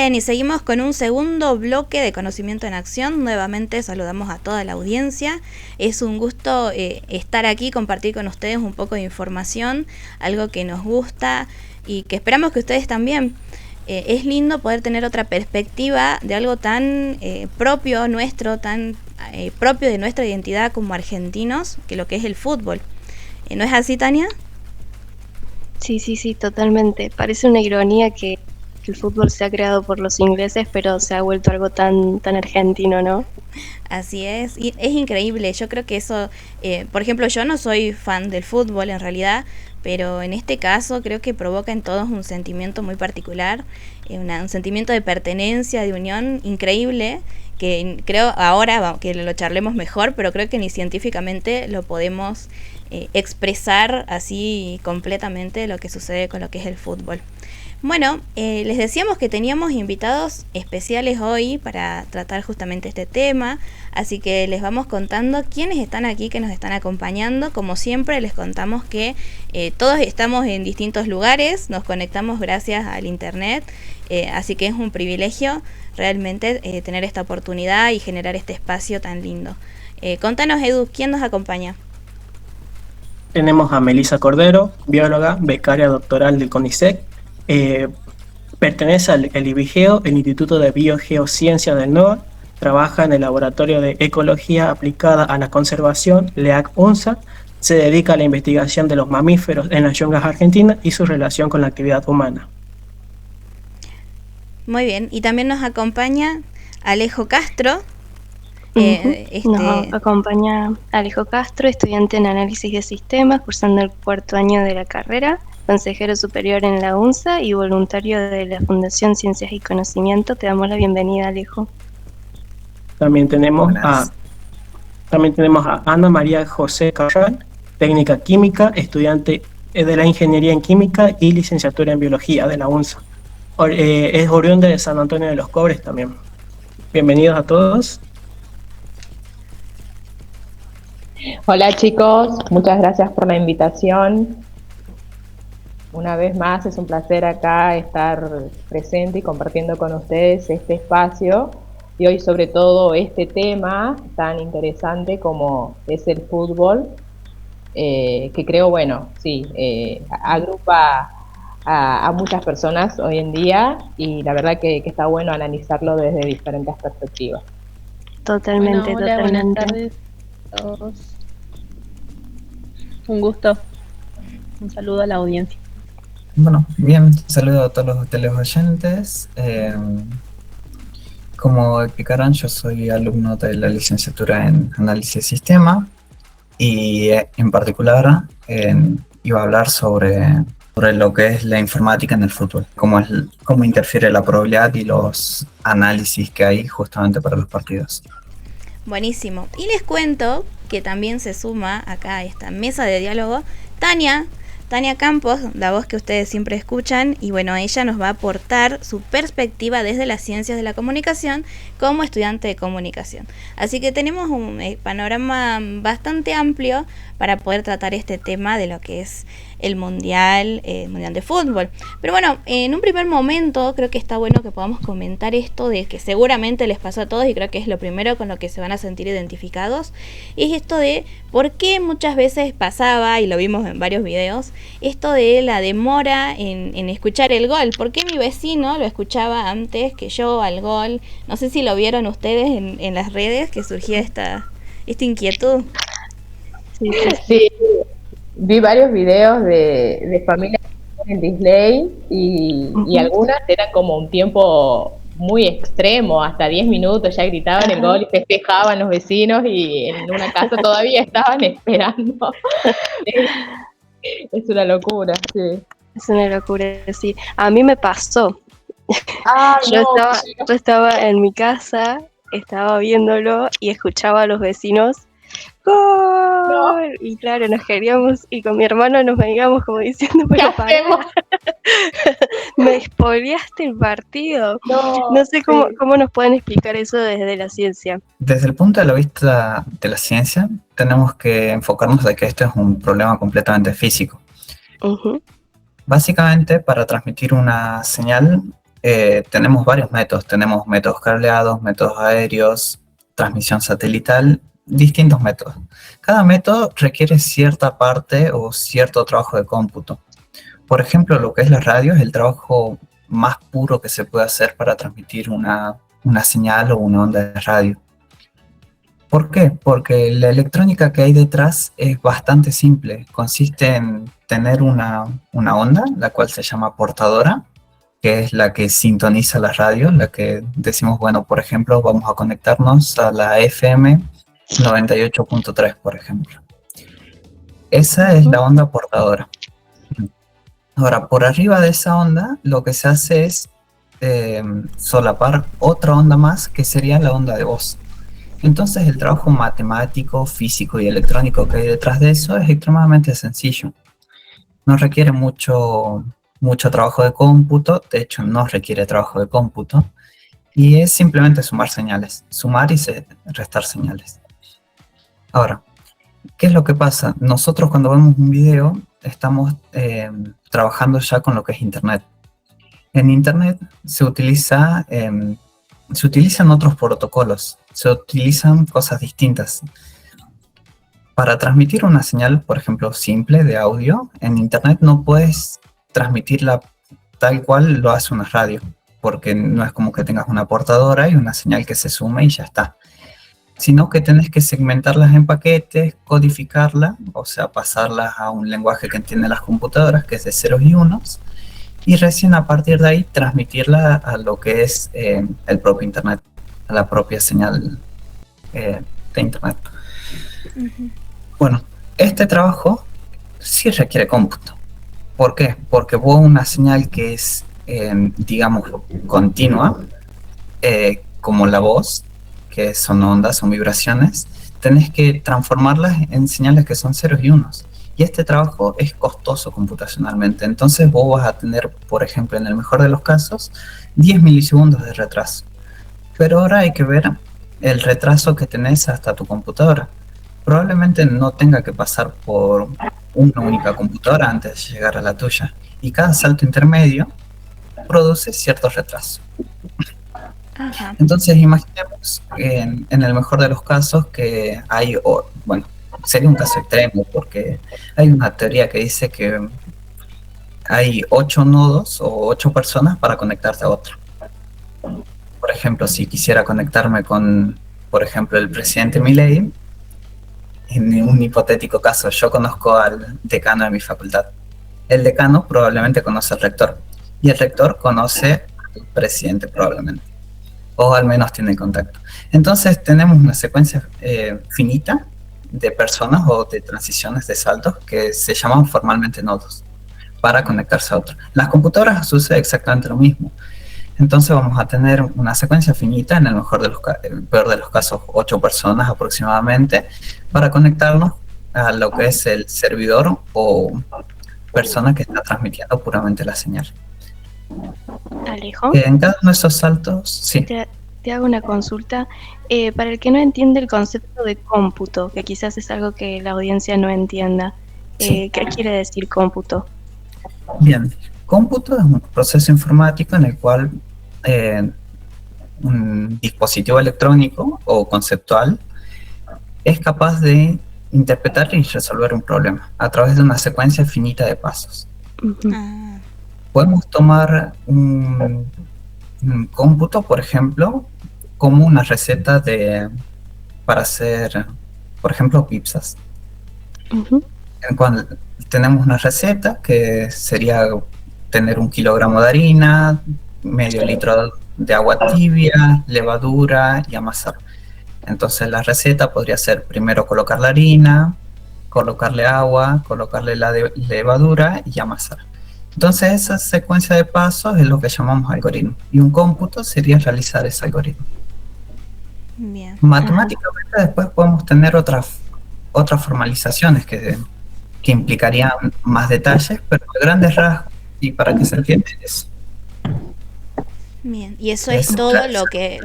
Bien, y seguimos con un segundo bloque de Conocimiento en Acción. Nuevamente saludamos a toda la audiencia. Es un gusto estar aquí, compartir con ustedes un poco de información, algo que nos gusta y que esperamos que ustedes también. Es lindo poder tener otra perspectiva de algo tan propio nuestro, tan propio de nuestra identidad como argentinos, que lo que es el fútbol. ¿No es así, Tania? Sí, totalmente. Parece una ironía que el fútbol se ha creado por los ingleses, pero se ha vuelto algo tan argentino, ¿no? Así es, y es increíble. Yo creo que eso, por ejemplo, yo no soy fan del fútbol en realidad, pero en este caso creo que provoca en todos un sentimiento muy particular, un sentimiento de pertenencia, de unión increíble, que creo ahora que lo charlemos mejor, pero creo que ni científicamente lo podemos expresar así completamente lo que sucede con lo que es el fútbol. Bueno, les decíamos que teníamos invitados especiales hoy para tratar justamente este tema, así que les vamos contando quiénes están aquí, que nos están acompañando. Como siempre les contamos que todos estamos en distintos lugares, nos conectamos gracias al internet, así que es un privilegio realmente tener esta oportunidad y generar este espacio tan lindo. Contanos, Edu, ¿quién nos acompaña? Tenemos a Melissa Cordero, bióloga, becaria doctoral del CONICET. Pertenece al IBIGEO, el Instituto de Biogeociencia del NOA. Trabaja en el Laboratorio de Ecología Aplicada a la Conservación, LEAC-UNSA. Se dedica a la investigación de los mamíferos en las yungas argentinas y su relación con la actividad humana. Muy bien, y también nos acompaña Alejo Castro. Nos acompaña Alejo Castro, estudiante en análisis de sistemas, cursando el 4º año de la carrera, consejero superior en la UNSA y voluntario de la Fundación Ciencias y Conocimiento. Te damos la bienvenida, Alejo. También tenemos a Ana María José Carral, técnica química, estudiante de la Ingeniería en Química y licenciatura en Biología de la UNSA. Es oriunda de San Antonio de los Cobres también. Bienvenidos a todos. Hola chicos, muchas gracias por la invitación. Una vez más es un placer acá estar presente y compartiendo con ustedes este espacio y hoy sobre todo este tema tan interesante como es el fútbol, que creo, bueno, sí, agrupa a muchas personas hoy en día y la verdad que está bueno analizarlo desde diferentes perspectivas. Totalmente. Buenas tardes a todos. Un gusto. Un saludo a la audiencia. Bueno, bien, saludo a todos los teleoyentes. Como explicarán, yo soy alumno de la licenciatura en Análisis de Sistema y en particular iba a hablar sobre lo que es la informática en el fútbol, cómo interfiere la probabilidad y los análisis que hay justamente para los partidos. Buenísimo. Y les cuento que también se suma acá a esta mesa de diálogo Tania Campos, la voz que ustedes siempre escuchan, y bueno, ella nos va a aportar su perspectiva desde las ciencias de la comunicación como estudiante de comunicación. Así que tenemos un panorama bastante amplio para poder tratar este tema de lo que es el mundial de fútbol. Pero bueno, en un primer momento creo que está bueno que podamos comentar esto de que seguramente les pasó a todos y creo que es lo primero con lo que se van a sentir identificados, es esto de por qué muchas veces pasaba, y lo vimos en varios videos, esto de la demora en escuchar el gol. ¿Por qué mi vecino lo escuchaba antes que yo al gol? No sé si lo vieron ustedes en las redes, que surgía esta inquietud. Sí, vi varios videos de familias en Disney y algunas eran como un tiempo muy extremo, hasta 10 minutos ya gritaban el gol y festejaban los vecinos y en una casa todavía estaban esperando. Es una locura, sí. Es una locura, sí. A mí me pasó. Yo estaba en mi casa, estaba viéndolo y escuchaba a los vecinos ¡gol! No. Y claro, nos queríamos y con mi hermano nos veíamos como diciendo, pero pará, me spoileaste el partido. No sé cómo nos pueden explicar eso desde la ciencia. Desde el punto de vista de la ciencia, tenemos que enfocarnos de que esto es un problema completamente físico. Básicamente, para transmitir una señal, tenemos varios métodos. Tenemos métodos cableados, métodos aéreos, transmisión satelital, distintos métodos. Cada método requiere cierta parte o cierto trabajo de cómputo. Por ejemplo, lo que es la radio es el trabajo más puro que se puede hacer para transmitir una señal o una onda de radio. ¿Por qué? Porque la electrónica que hay detrás es bastante simple. Consiste en tener una onda, la cual se llama portadora, que es la que sintoniza la radio, la que decimos, bueno, por ejemplo, vamos a conectarnos a la FM 98.3, por ejemplo. Esa es la onda portadora. Ahora, por arriba de esa onda, lo que se hace es solapar otra onda más, que sería la onda de voz. Entonces, el trabajo matemático, físico y electrónico que hay detrás de eso es extremadamente sencillo. No requiere mucho trabajo de cómputo, de hecho, no requiere trabajo de cómputo, y es simplemente sumar señales, sumar y restar señales. Ahora, ¿qué es lo que pasa? Nosotros cuando vemos un video estamos trabajando ya con lo que es Internet. En Internet se utilizan otros protocolos, se utilizan cosas distintas. Para transmitir una señal, por ejemplo, simple de audio, en Internet no puedes transmitirla tal cual lo hace una radio, porque no es como que tengas una portadora y una señal que se sume y ya está. Sino que tenés que segmentarlas en paquetes, codificarlas, o sea, pasarlas a un lenguaje que entienden las computadoras, que es de ceros y unos, y recién a partir de ahí transmitirla a lo que es el propio Internet, a la propia señal de Internet. Ujú. Bueno, este trabajo sí requiere cómputo. ¿Por qué? Porque vos una señal que es, digamos, continua, como la voz, que son ondas, son vibraciones, tenés que transformarlas en señales que son ceros y unos. Y este trabajo es costoso computacionalmente. Entonces vos vas a tener, por ejemplo, en el mejor de los casos, 10 milisegundos de retraso. Pero ahora hay que ver el retraso que tenés hasta tu computadora. Probablemente no tenga que pasar por una única computadora antes de llegar a la tuya. Y cada salto intermedio produce cierto retraso. Ajá. Entonces imaginemos en el mejor de los casos que hay, bueno, sería un caso extremo porque hay una teoría que dice que hay 8 nodos o 8 personas para conectarse a otro. Por ejemplo, si quisiera conectarme con, por ejemplo, el presidente Milei, en un hipotético caso, yo conozco al decano de mi facultad. El decano probablemente conoce al rector y el rector conoce al presidente probablemente, o al menos tiene contacto. Entonces tenemos una secuencia finita de personas o de transiciones de saltos que se llaman formalmente nodos para conectarse a otro. Las computadoras sucede exactamente lo mismo. Entonces vamos a tener una secuencia finita, en el peor de los casos 8 personas aproximadamente, para conectarnos a lo que es el servidor o persona que está transmitiendo puramente la señal. Alejo, En cada uno de esos saltos, sí. te hago una consulta. Para el que no entiende el concepto de cómputo, que quizás es algo que la audiencia no entienda, Sí. ¿qué quiere decir cómputo? Bien, cómputo es un proceso informático en el cual un dispositivo electrónico o conceptual es capaz de interpretar y resolver un problema a través de una secuencia finita de pasos. Ujú. Ah, Podemos tomar un cómputo, por ejemplo, como una receta para hacer, por ejemplo, pizzas. Ujú. En cual tenemos una receta que sería tener 1 kilogramo de harina, medio litro de agua tibia, levadura y amasar. Entonces la receta podría ser primero colocar la harina, colocarle agua, colocarle la levadura y amasar. Entonces esa secuencia de pasos es lo que llamamos algoritmo. Y un cómputo sería realizar ese algoritmo. bien. Matemáticamente después podemos tener otras formalizaciones que implicarían más detalles, pero a grandes rasgos y para que se entienda es Bien. Y eso es Es todo claro. lo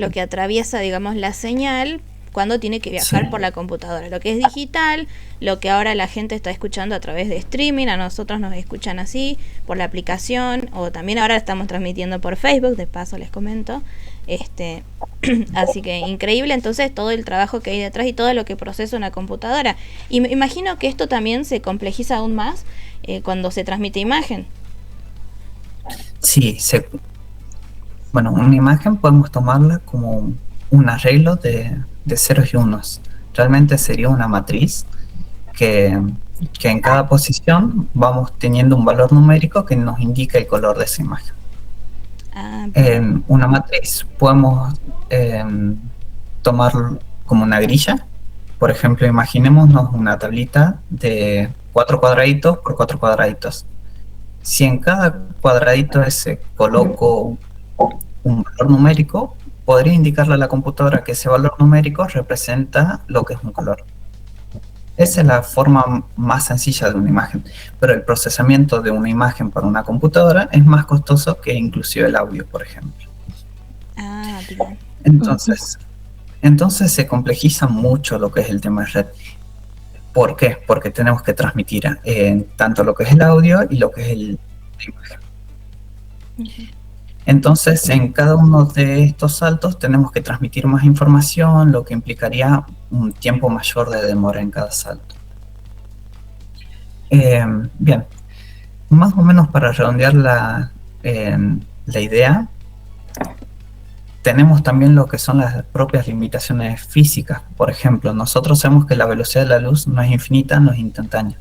que atraviesa, digamos, la señal cuando tiene que viajar Sí. por la computadora. Lo que es digital, lo que ahora la gente está escuchando a través de streaming, a nosotros nos escuchan así, por la aplicación, o también ahora estamos transmitiendo por Facebook, de paso les comento. Así que increíble entonces todo el trabajo que hay detrás y todo lo que procesa una computadora. Y me imagino que esto también se complejiza aún más cuando se transmite imagen. Sí, bueno, una imagen podemos tomarla como un arreglo de ceros y unos. Realmente sería una matriz que, que en cada posición vamos teniendo un valor numérico que nos indica el color de esa imagen. En una matriz podemos tomar como una grilla. Por ejemplo, imaginémonos una tablita de 4 cuadraditos por 4 cuadraditos. Si en cada cuadradito ese coloco un valor numérico, podría indicarle a la computadora que ese valor numérico representa lo que es un color. Esa es la forma más sencilla de una imagen, pero el procesamiento de una imagen para una computadora es más costoso que inclusive el audio, por ejemplo. Bien. Entonces se complejiza mucho lo que es el tema de red. ¿Por qué? Porque tenemos que transmitir tanto lo que es el audio y lo que es la imagen. Entonces, en cada uno de estos saltos tenemos que transmitir más información, lo que implicaría un tiempo mayor de demora en cada salto. Bien, más o menos para redondear la idea, tenemos también lo que son las propias limitaciones físicas. Por ejemplo, nosotros sabemos que la velocidad de la luz no es infinita, no es instantánea.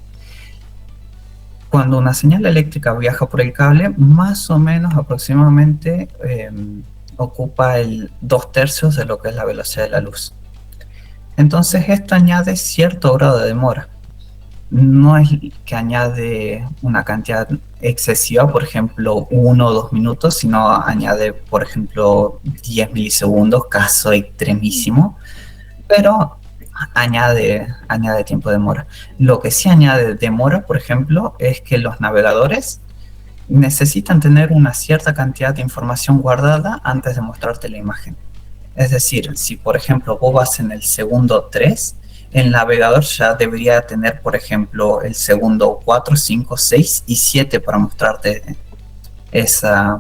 Cuando una señal eléctrica viaja por el cable, más o menos aproximadamente ocupa el 2/3 de lo que es la velocidad de la luz. Entonces esto añade cierto grado de demora. No es que añade una cantidad excesiva, por ejemplo 1 o 2 minutos, sino añade, por ejemplo, 10 milisegundos, caso extremísimo, pero añade tiempo de demora. Lo que sí añade demora, por ejemplo, es que los navegadores necesitan tener una cierta cantidad de información guardada antes de mostrarte la imagen. Es decir, si por ejemplo vos vas en el segundo 3, el navegador ya debería tener, por ejemplo, el segundo 4, 5, 6 y 7 para mostrarte esa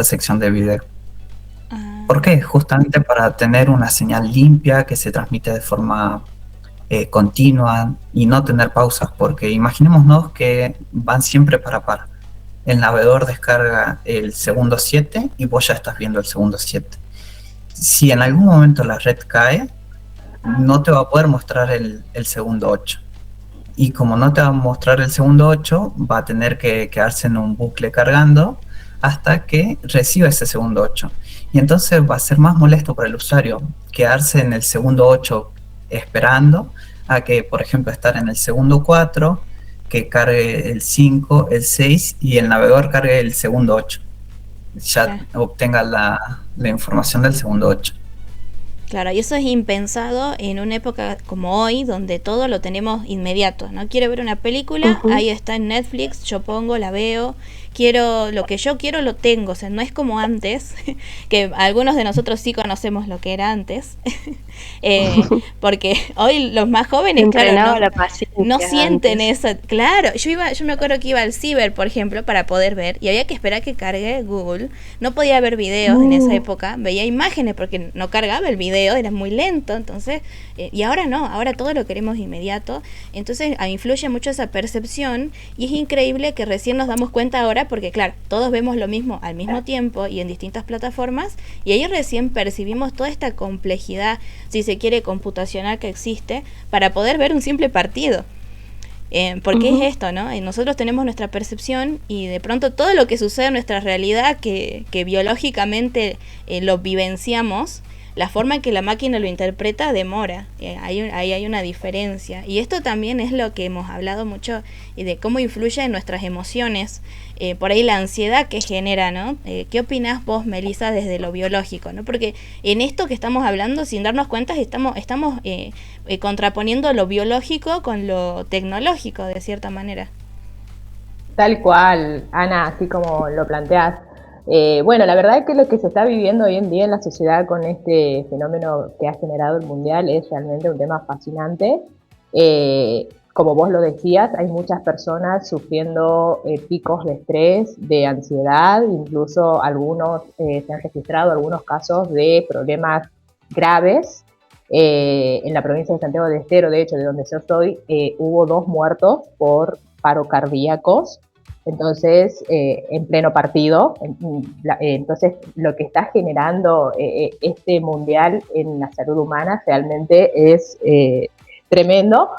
sección de video. ¿Por qué? Justamente para tener una señal limpia que se transmite de forma continua y no tener pausas, porque imaginémonos que van siempre par. El navegador descarga el segundo 7 y vos ya estás viendo el segundo 7. Si en algún momento la red cae, no te va a poder mostrar el segundo 8. Y como no te va a mostrar el segundo 8, va a tener que quedarse en un bucle cargando hasta que reciba ese segundo 8. Y entonces va a ser más molesto para el usuario quedarse en el segundo 8 esperando a que, por ejemplo, estar en el segundo 4, que cargue el 5, el 6 y el navegador cargue el segundo 8. Ya obtenga la información del segundo 8. Claro, y eso es impensado en una época como hoy, donde todo lo tenemos inmediato, ¿no? Quiero ver una película, ahí está en Netflix, yo pongo, la veo, quiero lo que yo quiero, lo tengo, o sea, no es como antes, que algunos de nosotros sí conocemos lo que era antes, porque hoy los más jóvenes, claro, no sienten eso, claro, yo me acuerdo que iba al ciber, por ejemplo, para poder ver, y había que esperar que cargue Google, no podía ver videos en esa época, veía imágenes porque no cargaba el video, era muy lento, entonces, y ahora no, ahora todo lo queremos inmediato, entonces influye mucho esa percepción, y es increíble que recién nos damos cuenta ahora, porque claro, todos vemos lo mismo al mismo tiempo y en distintas plataformas, y ahí recién percibimos toda esta complejidad, si se quiere, computacional que existe, para poder ver un simple partido. Porque es esto, ¿no? Nosotros tenemos nuestra percepción y de pronto todo lo que sucede en nuestra realidad, que biológicamente lo vivenciamos, la forma en que la máquina lo interpreta demora, ahí hay una diferencia, y esto también es lo que hemos hablado mucho de cómo influye en nuestras emociones, por ahí la ansiedad que genera, ¿no? ¿Qué opinás vos, Melissa, desde lo biológico, ¿no? Porque en esto que estamos hablando, sin darnos cuenta, estamos contraponiendo lo biológico con lo tecnológico, de cierta manera. Tal cual, Ana, así como lo planteás. Bueno, la verdad es que lo que se está viviendo hoy en día en la sociedad con este fenómeno que ha generado el Mundial es realmente un tema fascinante. Como vos lo decías, hay muchas personas sufriendo picos de estrés, de ansiedad, incluso algunos se han registrado algunos casos de problemas graves. En la provincia de Santiago del Estero, de hecho, de donde yo soy, hubo 2 muertos por paro cardíacos. Entonces, en pleno partido, entonces lo que está generando este mundial en la salud humana realmente es tremendo.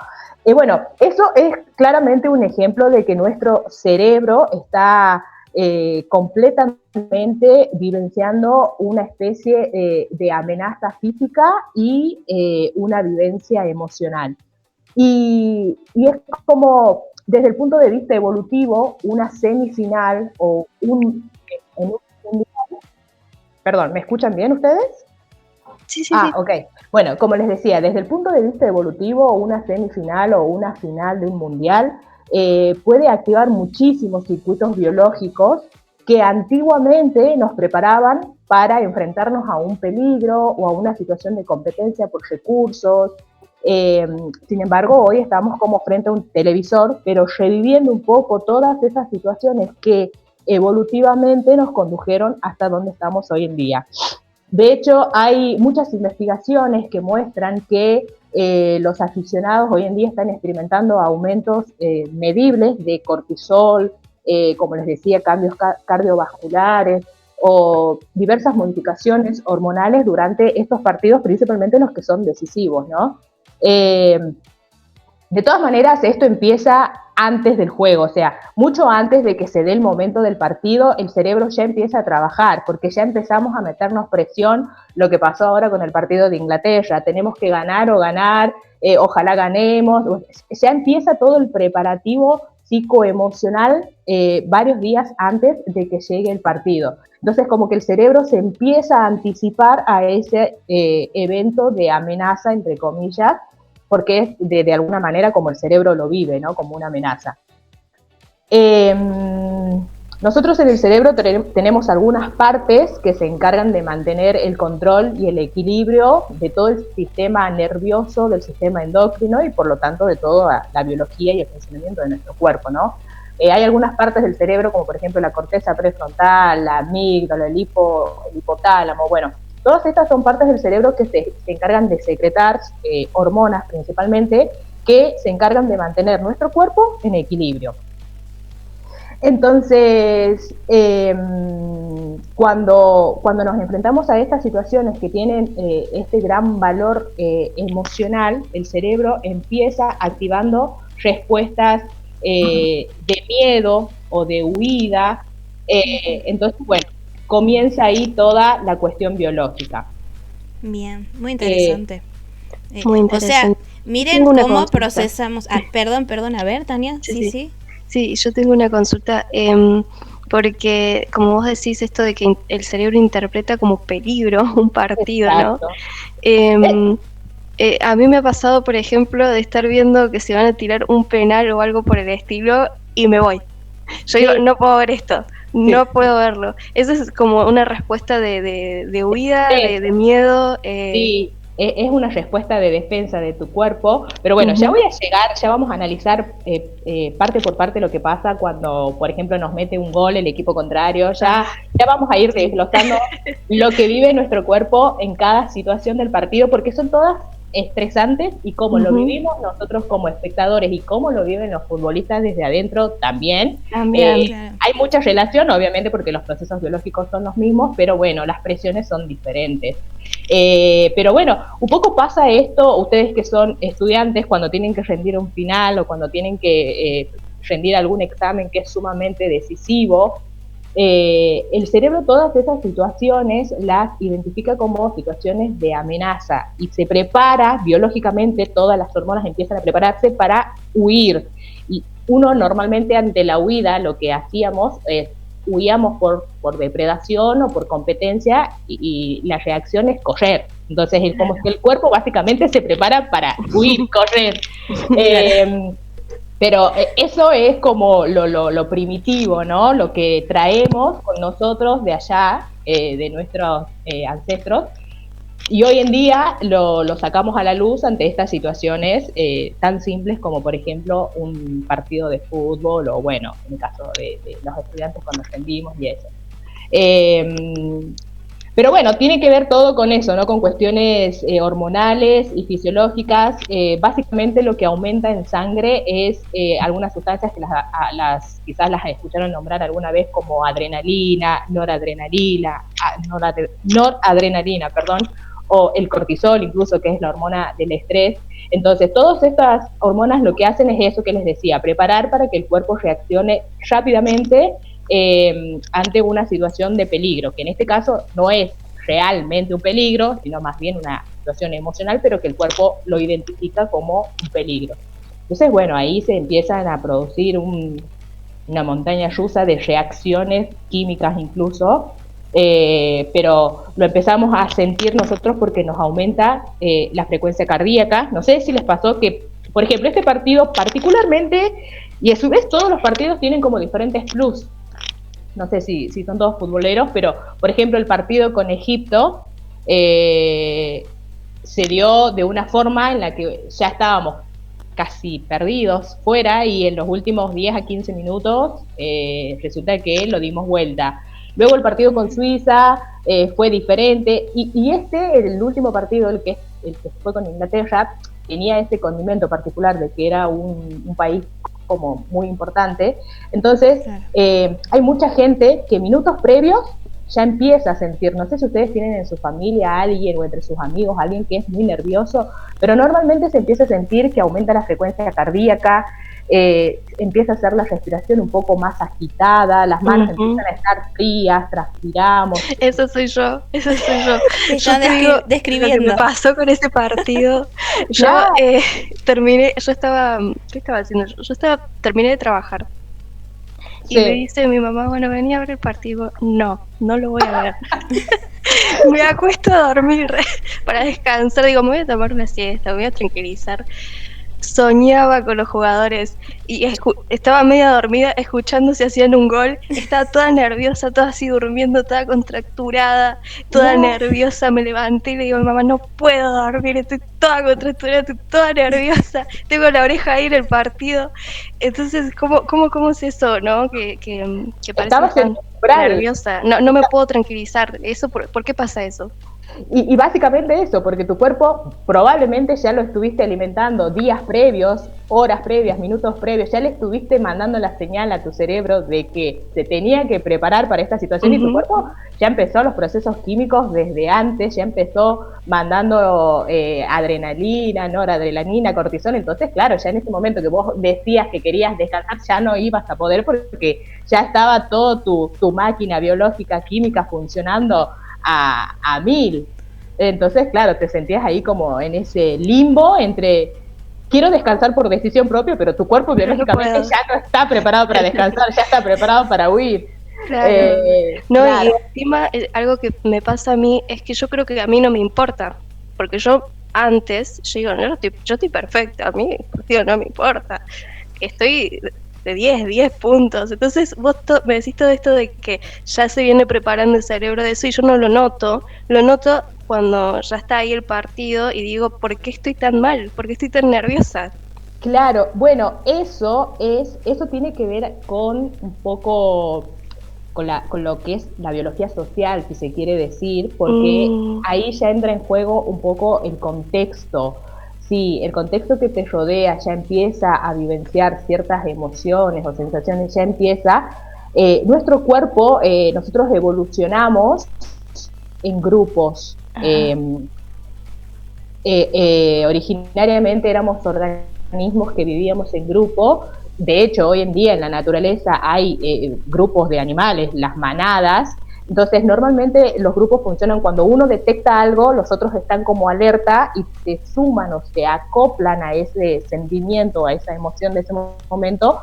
Bueno, eso es claramente un ejemplo de que nuestro cerebro está completamente vivenciando una especie de amenaza física y una vivencia emocional. Y es como, desde el punto de vista evolutivo, una semifinal o en un mundial. Perdón, ¿me escuchan bien ustedes? Sí, sí, Ah, sí. ok. Bueno, como les decía, desde el punto de vista evolutivo, una semifinal o una final de un mundial puede activar muchísimos circuitos biológicos que antiguamente nos preparaban para enfrentarnos a un peligro o a una situación de competencia por recursos. Sin embargo, hoy estamos como frente a un televisor, pero reviviendo un poco todas esas situaciones que evolutivamente nos condujeron hasta donde estamos hoy en día. De hecho, hay muchas investigaciones que muestran que los aficionados hoy en día están experimentando aumentos medibles de cortisol, como les decía, cambios cardiovasculares o diversas modificaciones hormonales durante estos partidos, principalmente los que son decisivos, ¿no? De todas maneras, esto empieza antes del juego, o sea, mucho antes de que se dé el momento del partido, el cerebro ya empieza a trabajar, porque ya empezamos a meternos presión, lo que pasó ahora con el partido de Inglaterra, tenemos que ganar o ganar, ojalá ganemos, ya empieza todo el preparativo psicoemocional varios días antes de que llegue el partido. Entonces, como que el cerebro se empieza a anticipar a ese evento de amenaza, entre comillas, porque es de alguna manera como el cerebro lo vive, ¿no? Como una amenaza. Nosotros en el cerebro tenemos algunas partes que se encargan de mantener el control y el equilibrio de todo el sistema nervioso, del sistema endocrino y por lo tanto de toda la biología y el funcionamiento de nuestro cuerpo, ¿no? Hay algunas partes del cerebro, como por ejemplo la corteza prefrontal, la amígdala, el hipotálamo, bueno, todas estas son partes del cerebro que se encargan de secretar hormonas principalmente, que se encargan de mantener nuestro cuerpo en equilibrio. Entonces, cuando nos enfrentamos a estas situaciones que tienen este gran valor emocional, el cerebro empieza activando respuestas de miedo o de huida. Entonces, bueno, comienza ahí toda la cuestión biológica. Bien, muy interesante. Muy interesante. O sea, miren cómo procesamos. Perdón, a ver, Tania. Sí. Sí, yo tengo una consulta, porque como vos decís esto de que el cerebro interpreta como peligro un partido, exacto, ¿no? A mí me ha pasado, por ejemplo, de estar viendo que se van a tirar un penal o algo por el estilo y me voy. Yo digo, no puedo ver esto, no puedo verlo. Eso es como una respuesta de huida, de miedo. Sí, es una respuesta de defensa de tu cuerpo, pero bueno, ya vamos a analizar parte por parte lo que pasa cuando, por ejemplo, nos mete un gol el equipo contrario, ya vamos a ir desglosando lo que vive nuestro cuerpo en cada situación del partido, porque son todas estresantes y cómo lo vivimos nosotros como espectadores y cómo lo viven los futbolistas desde adentro también. Claro. Hay mucha relación, obviamente, porque los procesos biológicos son los mismos, pero bueno, las presiones son diferentes. Pero bueno, un poco pasa esto, ustedes que son estudiantes, cuando tienen que rendir un final o cuando tienen que rendir algún examen que es sumamente decisivo, el cerebro todas esas situaciones las identifica como situaciones de amenaza y se prepara biológicamente, todas las hormonas empiezan a prepararse para huir. Y uno normalmente ante la huida lo que hacíamos es huíamos por depredación o por competencia y la reacción es correr. Entonces es como que el cuerpo básicamente se prepara para huir, correr. Pero eso es como lo primitivo, ¿no? Lo que traemos con nosotros de allá, de nuestros ancestros, y hoy en día lo sacamos a la luz ante estas situaciones tan simples como, por ejemplo, un partido de fútbol o, bueno, en el caso de los estudiantes cuando ascendimos y eso. Pero bueno, tiene que ver todo con eso, ¿no? Con cuestiones hormonales y fisiológicas. Básicamente lo que aumenta en sangre es algunas sustancias que quizás las escucharon nombrar alguna vez, como adrenalina, noradrenalina, perdón, o el cortisol incluso, que es la hormona del estrés. Entonces, todas estas hormonas lo que hacen es eso que les decía, preparar para que el cuerpo reaccione rápidamente ante una situación de peligro, que en este caso no es realmente un peligro, sino más bien una situación emocional, pero que el cuerpo lo identifica como un peligro. Entonces, bueno, ahí se empiezan a producir una montaña rusa de reacciones químicas incluso, pero lo empezamos a sentir nosotros porque nos aumenta la frecuencia cardíaca. No sé si les pasó que, por ejemplo, este partido particularmente, y a su vez todos los partidos tienen como diferentes plus. No sé si son todos futboleros, pero por ejemplo el partido con Egipto se dio de una forma en la que ya estábamos casi perdidos fuera, y en los últimos 10 a 15 minutos resulta que lo dimos vuelta. Luego el partido con Suiza fue diferente, y el último partido, el que fue con Inglaterra, tenía ese condimento particular de que era un país como muy importante. Entonces, claro, hay mucha gente que minutos previos ya empieza a sentir, no sé si ustedes tienen en su familia a alguien o entre sus amigos alguien que es muy nervioso, pero normalmente se empieza a sentir que aumenta la frecuencia cardíaca, empieza a hacer la respiración un poco más agitada, las manos empiezan a estar frías, transpiramos. Eso soy yo. Yo te digo, describiendo lo que me pasó con ese partido. Yo terminé, terminé de trabajar. Y me dice mi mamá, bueno, vení a ver el partido. No lo voy a ver. Me acuesto a dormir para descansar. Digo, me voy a tomar una siesta, me voy a tranquilizar. Soñaba con los jugadores y estaba media dormida escuchando si hacían un gol. Estaba toda nerviosa, toda así durmiendo, toda contracturada, toda nerviosa. Me levanté y le digo a mi mamá, no puedo dormir, estoy toda contracturada, estoy toda nerviosa, tengo la oreja ahí en el partido. Entonces, ¿cómo es eso, no? Que parece tan nerviosa. No me puedo tranquilizar. Eso, ¿por qué pasa eso? Y básicamente eso, porque tu cuerpo probablemente ya lo estuviste alimentando días previos, horas previas, minutos previos, ya le estuviste mandando la señal a tu cerebro de que se tenía que preparar para esta situación, y tu cuerpo ya empezó los procesos químicos desde antes, ya empezó mandando adrenalina, noradrenalina, cortisol. Entonces, claro, ya en ese momento que vos decías que querías descansar, ya no ibas a poder, porque ya estaba todo tu máquina biológica, química funcionando a 1000. Entonces, claro, te sentías ahí como en ese limbo entre quiero descansar por decisión propia, pero tu cuerpo biológicamente ya no está preparado para descansar, ya está preparado para huir. Claro. Claro. Y encima algo que me pasa a mí es que yo creo que a mí no me importa, porque yo digo, yo estoy perfecta, a mí no me importa, estoy de 10 puntos. Entonces vos me decís todo esto de que ya se viene preparando el cerebro de eso, y yo no lo noto cuando ya está ahí el partido y digo, ¿por qué estoy tan mal? ¿Por qué estoy tan nerviosa? Claro, bueno, eso tiene que ver con un poco con lo que es la biología social, si se quiere decir, porque ahí ya entra en juego un poco el contexto. Sí, el contexto que te rodea ya empieza a vivenciar ciertas emociones o sensaciones, ya empieza. Nuestro cuerpo, nosotros evolucionamos en grupos. Originariamente éramos organismos que vivíamos en grupo. De hecho, hoy en día en la naturaleza hay grupos de animales, las manadas. Entonces, normalmente los grupos funcionan cuando uno detecta algo, los otros están como alerta y se suman o se acoplan a ese sentimiento, a esa emoción de ese momento,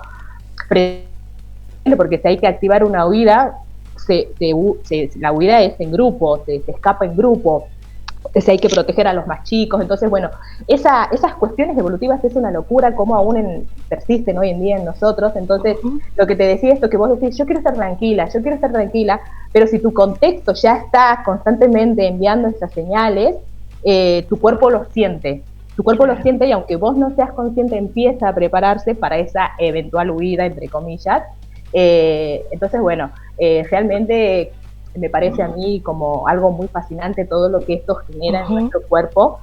porque si hay que activar una huida, la huida es en grupo, se escapa en grupo. si hay que proteger a los más chicos. Entonces, bueno, esas cuestiones evolutivas es una locura como aún persisten hoy en día en nosotros. Entonces, lo que te decía, esto que vos decís, yo quiero estar tranquila, pero si tu contexto ya está constantemente enviando esas señales, tu cuerpo lo siente. Tu cuerpo lo siente y aunque vos no seas consciente, empieza a prepararse para esa eventual huida, entre comillas. Entonces, bueno, realmente me parece a mí como algo muy fascinante todo lo que esto genera en nuestro cuerpo,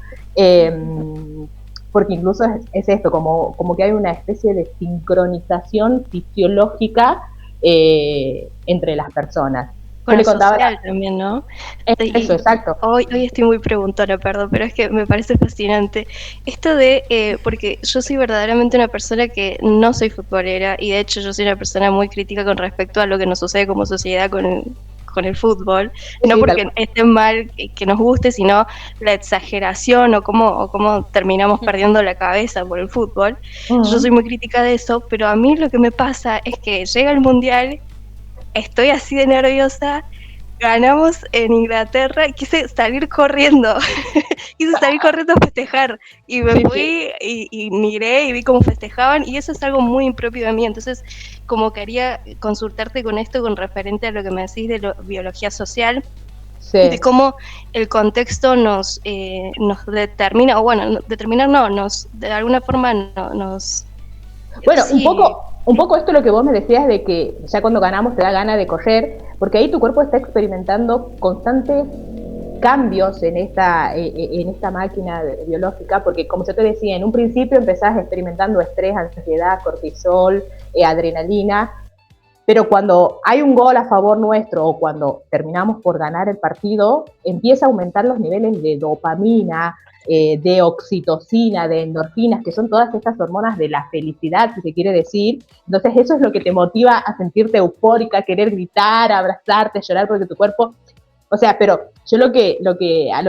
porque incluso es esto, como que hay una especie de sincronización fisiológica entre las personas. Bueno, social también, ¿no? Eso, exacto. Hoy estoy muy preguntona, perdón, pero es que me parece fascinante. Esto de, porque yo soy verdaderamente una persona que no soy futbolera y de hecho yo soy una persona muy crítica con respecto a lo que nos sucede como sociedad con el fútbol, no porque esté mal que nos guste, sino la exageración o cómo terminamos perdiendo la cabeza por el fútbol. Yo soy muy crítica de eso, pero a mí lo que me pasa es que llega el Mundial, estoy así de nerviosa, ganamos en Inglaterra y quise salir corriendo, a festejar y me fui y miré y vi cómo festejaban y eso es algo muy impropio de mí, entonces como quería consultarte con esto con referente a lo que me decís de biología social, de cómo el contexto nos determina, o bueno, determinar no, de alguna forma nos... Bueno, sí. Un poco esto es lo que vos me decías de que ya cuando ganamos te da gana de correr, porque ahí tu cuerpo está experimentando constantes cambios en esta máquina biológica, porque como yo te decía, en un principio empezás experimentando estrés, ansiedad, cortisol, adrenalina, pero cuando hay un gol a favor nuestro o cuando terminamos por ganar el partido, empieza a aumentar los niveles de dopamina, de oxitocina, de endorfinas, que son todas estas hormonas de la felicidad, si se quiere decir. Entonces eso es lo que te motiva a sentirte eufórica, querer gritar, abrazarte, llorar, porque tu cuerpo... O sea, pero yo a lo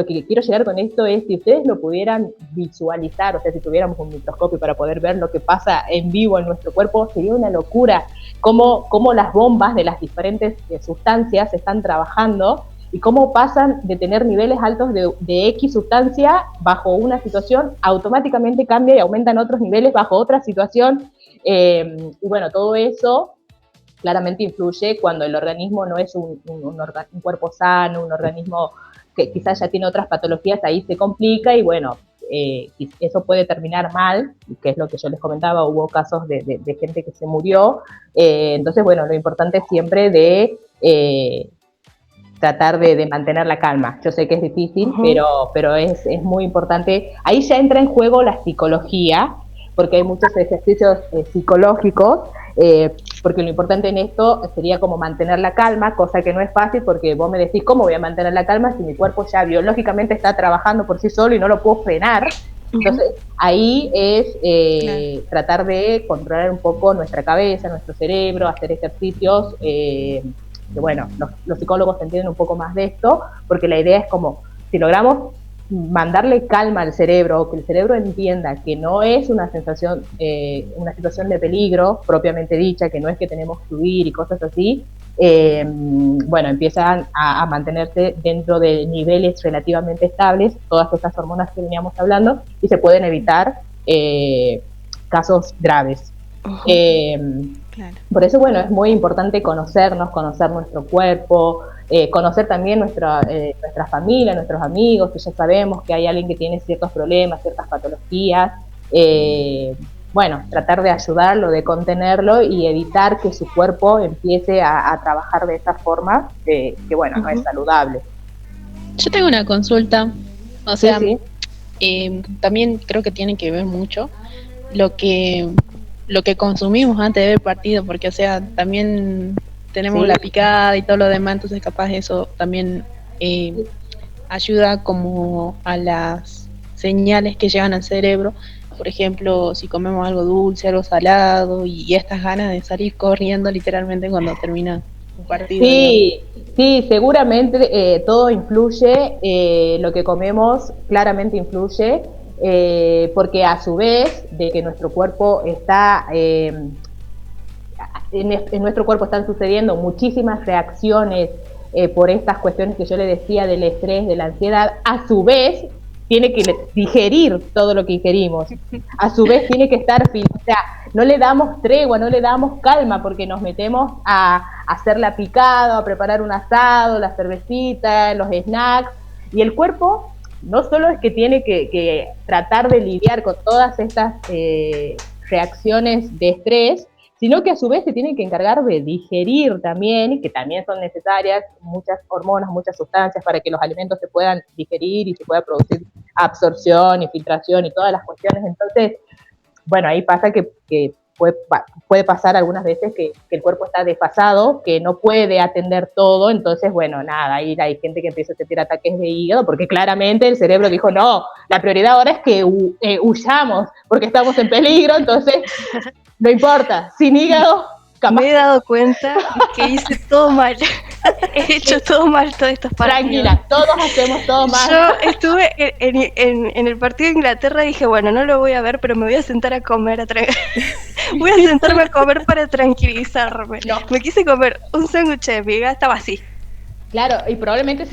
que quiero llegar con esto es, si ustedes lo pudieran visualizar, o sea, si tuviéramos un microscopio para poder ver lo que pasa en vivo en nuestro cuerpo, sería una locura cómo las bombas de las diferentes sustancias están trabajando y cómo pasan de tener niveles altos de X sustancia bajo una situación, automáticamente cambia y aumentan otros niveles bajo otra situación. Y bueno, todo eso claramente influye cuando el organismo no es un cuerpo sano, un organismo que quizás ya tiene otras patologías, ahí se complica y bueno, eso puede terminar mal, que es lo que yo les comentaba, hubo casos de gente que se murió, entonces bueno, lo importante es siempre de tratar de mantener la calma. Yo sé que es difícil, pero es muy importante. Ahí ya entra en juego la psicología, porque hay muchos ejercicios psicológicos, porque lo importante en esto sería como mantener la calma, cosa que no es fácil porque vos me decís, ¿cómo voy a mantener la calma si mi cuerpo ya biológicamente está trabajando por sí solo y no lo puedo frenar? Entonces ahí es tratar de controlar un poco nuestra cabeza, nuestro cerebro, hacer ejercicios, que bueno, los psicólogos entienden un poco más de esto, porque la idea es como, si logramos mandarle calma al cerebro, o que el cerebro entienda que no es una sensación, una situación de peligro propiamente dicha, que no es que tenemos que huir y cosas así, bueno, empiezan a mantenerse dentro de niveles relativamente estables, todas estas hormonas que veníamos hablando, y se pueden evitar casos graves. Claro. Por eso, bueno, es muy importante conocernos, conocer nuestro cuerpo, conocer también nuestra familia, nuestros amigos, que ya sabemos que hay alguien que tiene ciertos problemas, ciertas patologías, bueno, tratar de ayudarlo, de contenerlo y evitar que su cuerpo empiece a trabajar de esa forma que bueno, no es saludable. Yo tengo una consulta, o sea, también creo que tiene que ver mucho lo que consumimos antes de ver el partido, porque o sea, también tenemos la picada y todo lo demás, entonces capaz eso también ayuda como a las señales que llegan al cerebro. Por ejemplo, si comemos algo dulce, algo salado y estas ganas de salir corriendo literalmente cuando termina un partido. Sí, seguramente todo influye, lo que comemos claramente influye, porque a su vez de que nuestro cuerpo está en nuestro cuerpo están sucediendo muchísimas reacciones por estas cuestiones que yo le decía del estrés, de la ansiedad, a su vez tiene que digerir todo lo que ingerimos, a su vez tiene que estar, o sea, no le damos tregua, no le damos calma, porque nos metemos a hacer la picada, a preparar un asado, la cervecita, los snacks, y el cuerpo no solo es que tiene que tratar de lidiar con todas estas reacciones de estrés, sino que a su vez se tiene que encargar de digerir también, y que también son necesarias muchas hormonas, muchas sustancias para que los alimentos se puedan digerir y se pueda producir absorción y filtración y todas las cuestiones. Entonces, bueno, ahí pasa que puede pasar algunas veces que el cuerpo está desfasado, que no puede atender todo, entonces, bueno, nada, ahí hay gente que empieza a sentir ataques de hígado, porque claramente el cerebro dijo, no, la prioridad ahora es que huyamos, porque estamos en peligro, entonces, no importa, sin hígado, capaz. Me he dado cuenta que hice todo mal. He hecho todo mal todos estos partidos. Tranquila, todos hacemos todo mal. Yo estuve en el partido de Inglaterra y dije, bueno, no lo voy a ver, pero me voy a sentar a comer. Voy a sentarme a comer para tranquilizarme. No. Me quise comer un sándwich de miga, estaba así. Claro, y probablemente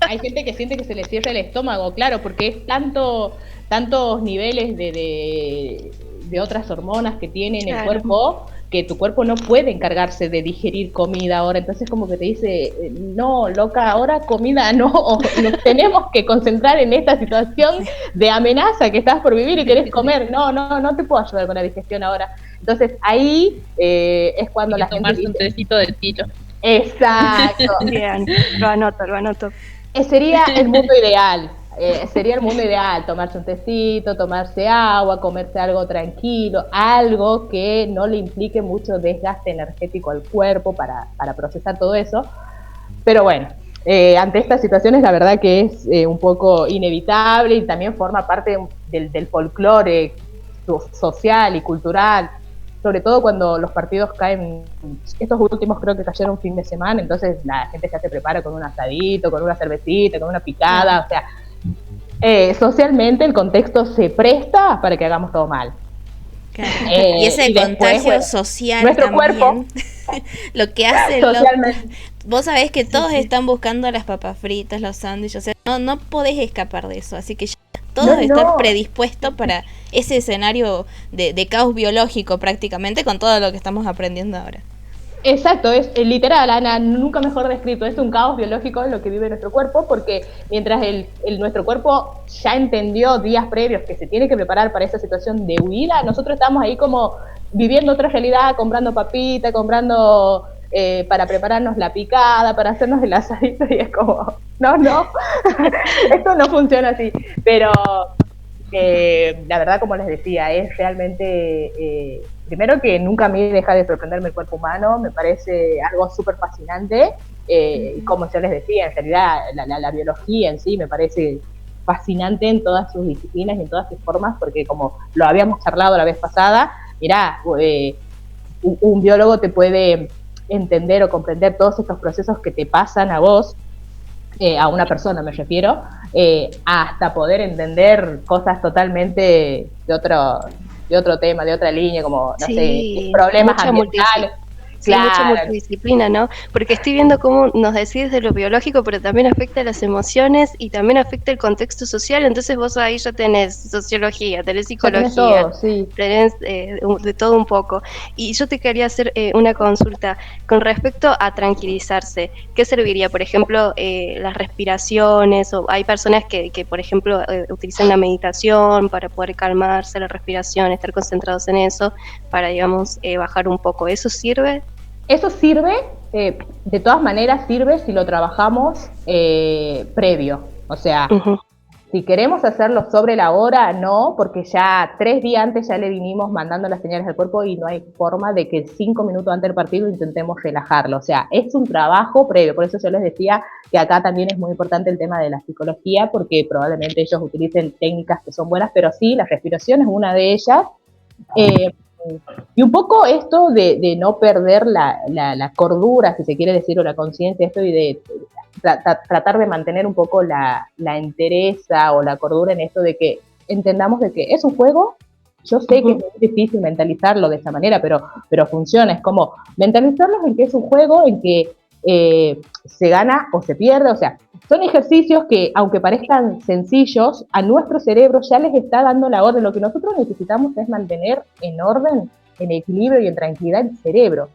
hay gente que siente que se le cierra el estómago, claro, porque es tantos niveles de otras hormonas que tiene en el cuerpo, que tu cuerpo no puede encargarse de digerir comida ahora, entonces como que te dice, no, loca, ahora comida no, nos tenemos que concentrar en esta situación de amenaza que estás por vivir y querés comer, no te puedo ayudar con la digestión ahora. Entonces ahí es cuando la gente tomarse un tecito de tilo. Exacto. Bien, lo anoto. Sería el mundo ideal. Sería el mundo ideal, tomarse un tecito, tomarse agua, comerse algo tranquilo, algo que no le implique mucho desgaste energético al cuerpo para procesar todo eso. Pero bueno, ante estas situaciones la verdad que es un poco inevitable y también forma parte del folclore social y cultural, sobre todo cuando los partidos caen, estos últimos creo que cayeron un fin de semana, entonces la gente ya se prepara con un asadito, con una cervecita, con una picada, o sea, socialmente el contexto se presta para que hagamos todo mal. Claro. Y ese contagio social nuestro también, cuerpo lo que hace vos sabés que todos están buscando las papas fritas, los sándwiches, o sea, no podés escapar de eso, así que ya todos están predispuestos para ese escenario de caos biológico prácticamente con todo lo que estamos aprendiendo ahora. Exacto, es literal, Ana, nunca mejor descrito, es un caos biológico lo que vive nuestro cuerpo, porque mientras nuestro cuerpo ya entendió días previos que se tiene que preparar para esa situación de huida, nosotros estamos ahí como viviendo otra realidad, comprando papita, comprando para prepararnos la picada, para hacernos el asadito, y es como, no, esto no funciona así, pero la verdad, como les decía, es realmente... primero que nunca a mí deja de sorprenderme el cuerpo humano, me parece algo súper fascinante, como yo les decía, en realidad la biología en sí me parece fascinante en todas sus disciplinas y en todas sus formas, porque como lo habíamos charlado la vez pasada, mirá, un biólogo te puede entender o comprender todos estos procesos que te pasan a vos, a una persona me refiero, hasta poder entender cosas totalmente de otro tema, de otra línea, como, no sé, problemas ambientales. Claro. Mucha multidisciplina, ¿no? Porque estoy viendo cómo nos decís de lo biológico, pero también afecta las emociones y también afecta el contexto social, entonces vos ahí ya tenés sociología, tenés psicología, todo, sí. Tenés de todo un poco. Y yo te quería hacer una consulta con respecto a tranquilizarse. ¿Qué serviría? Por ejemplo, las respiraciones, o hay personas que por ejemplo, utilizan la meditación para poder calmarse la respiración, estar concentrados en eso, para, digamos, bajar un poco. ¿Eso sirve? Eso sirve, de todas maneras sirve si lo trabajamos previo, o sea, si queremos hacerlo sobre la hora, no, porque ya 3 días antes ya le vinimos mandando las señales al cuerpo y no hay forma de que 5 minutos antes del partido intentemos relajarlo, o sea, es un trabajo previo, por eso yo les decía que acá también es muy importante el tema de la psicología, porque probablemente ellos utilicen técnicas que son buenas, pero sí, la respiración es una de ellas, y un poco esto de no perder la cordura, si se quiere decir, o la conciencia, esto y de tratar de mantener un poco la entereza o la cordura en esto de que entendamos de que es un juego. Yo sé que es muy difícil mentalizarlo de esa manera, pero funciona, es como mentalizarlos en que es un juego, en que se gana o se pierde, o sea, son ejercicios que, aunque parezcan sencillos, a nuestro cerebro ya les está dando la orden. Lo que nosotros necesitamos es mantener en orden, en equilibrio y en tranquilidad el cerebro.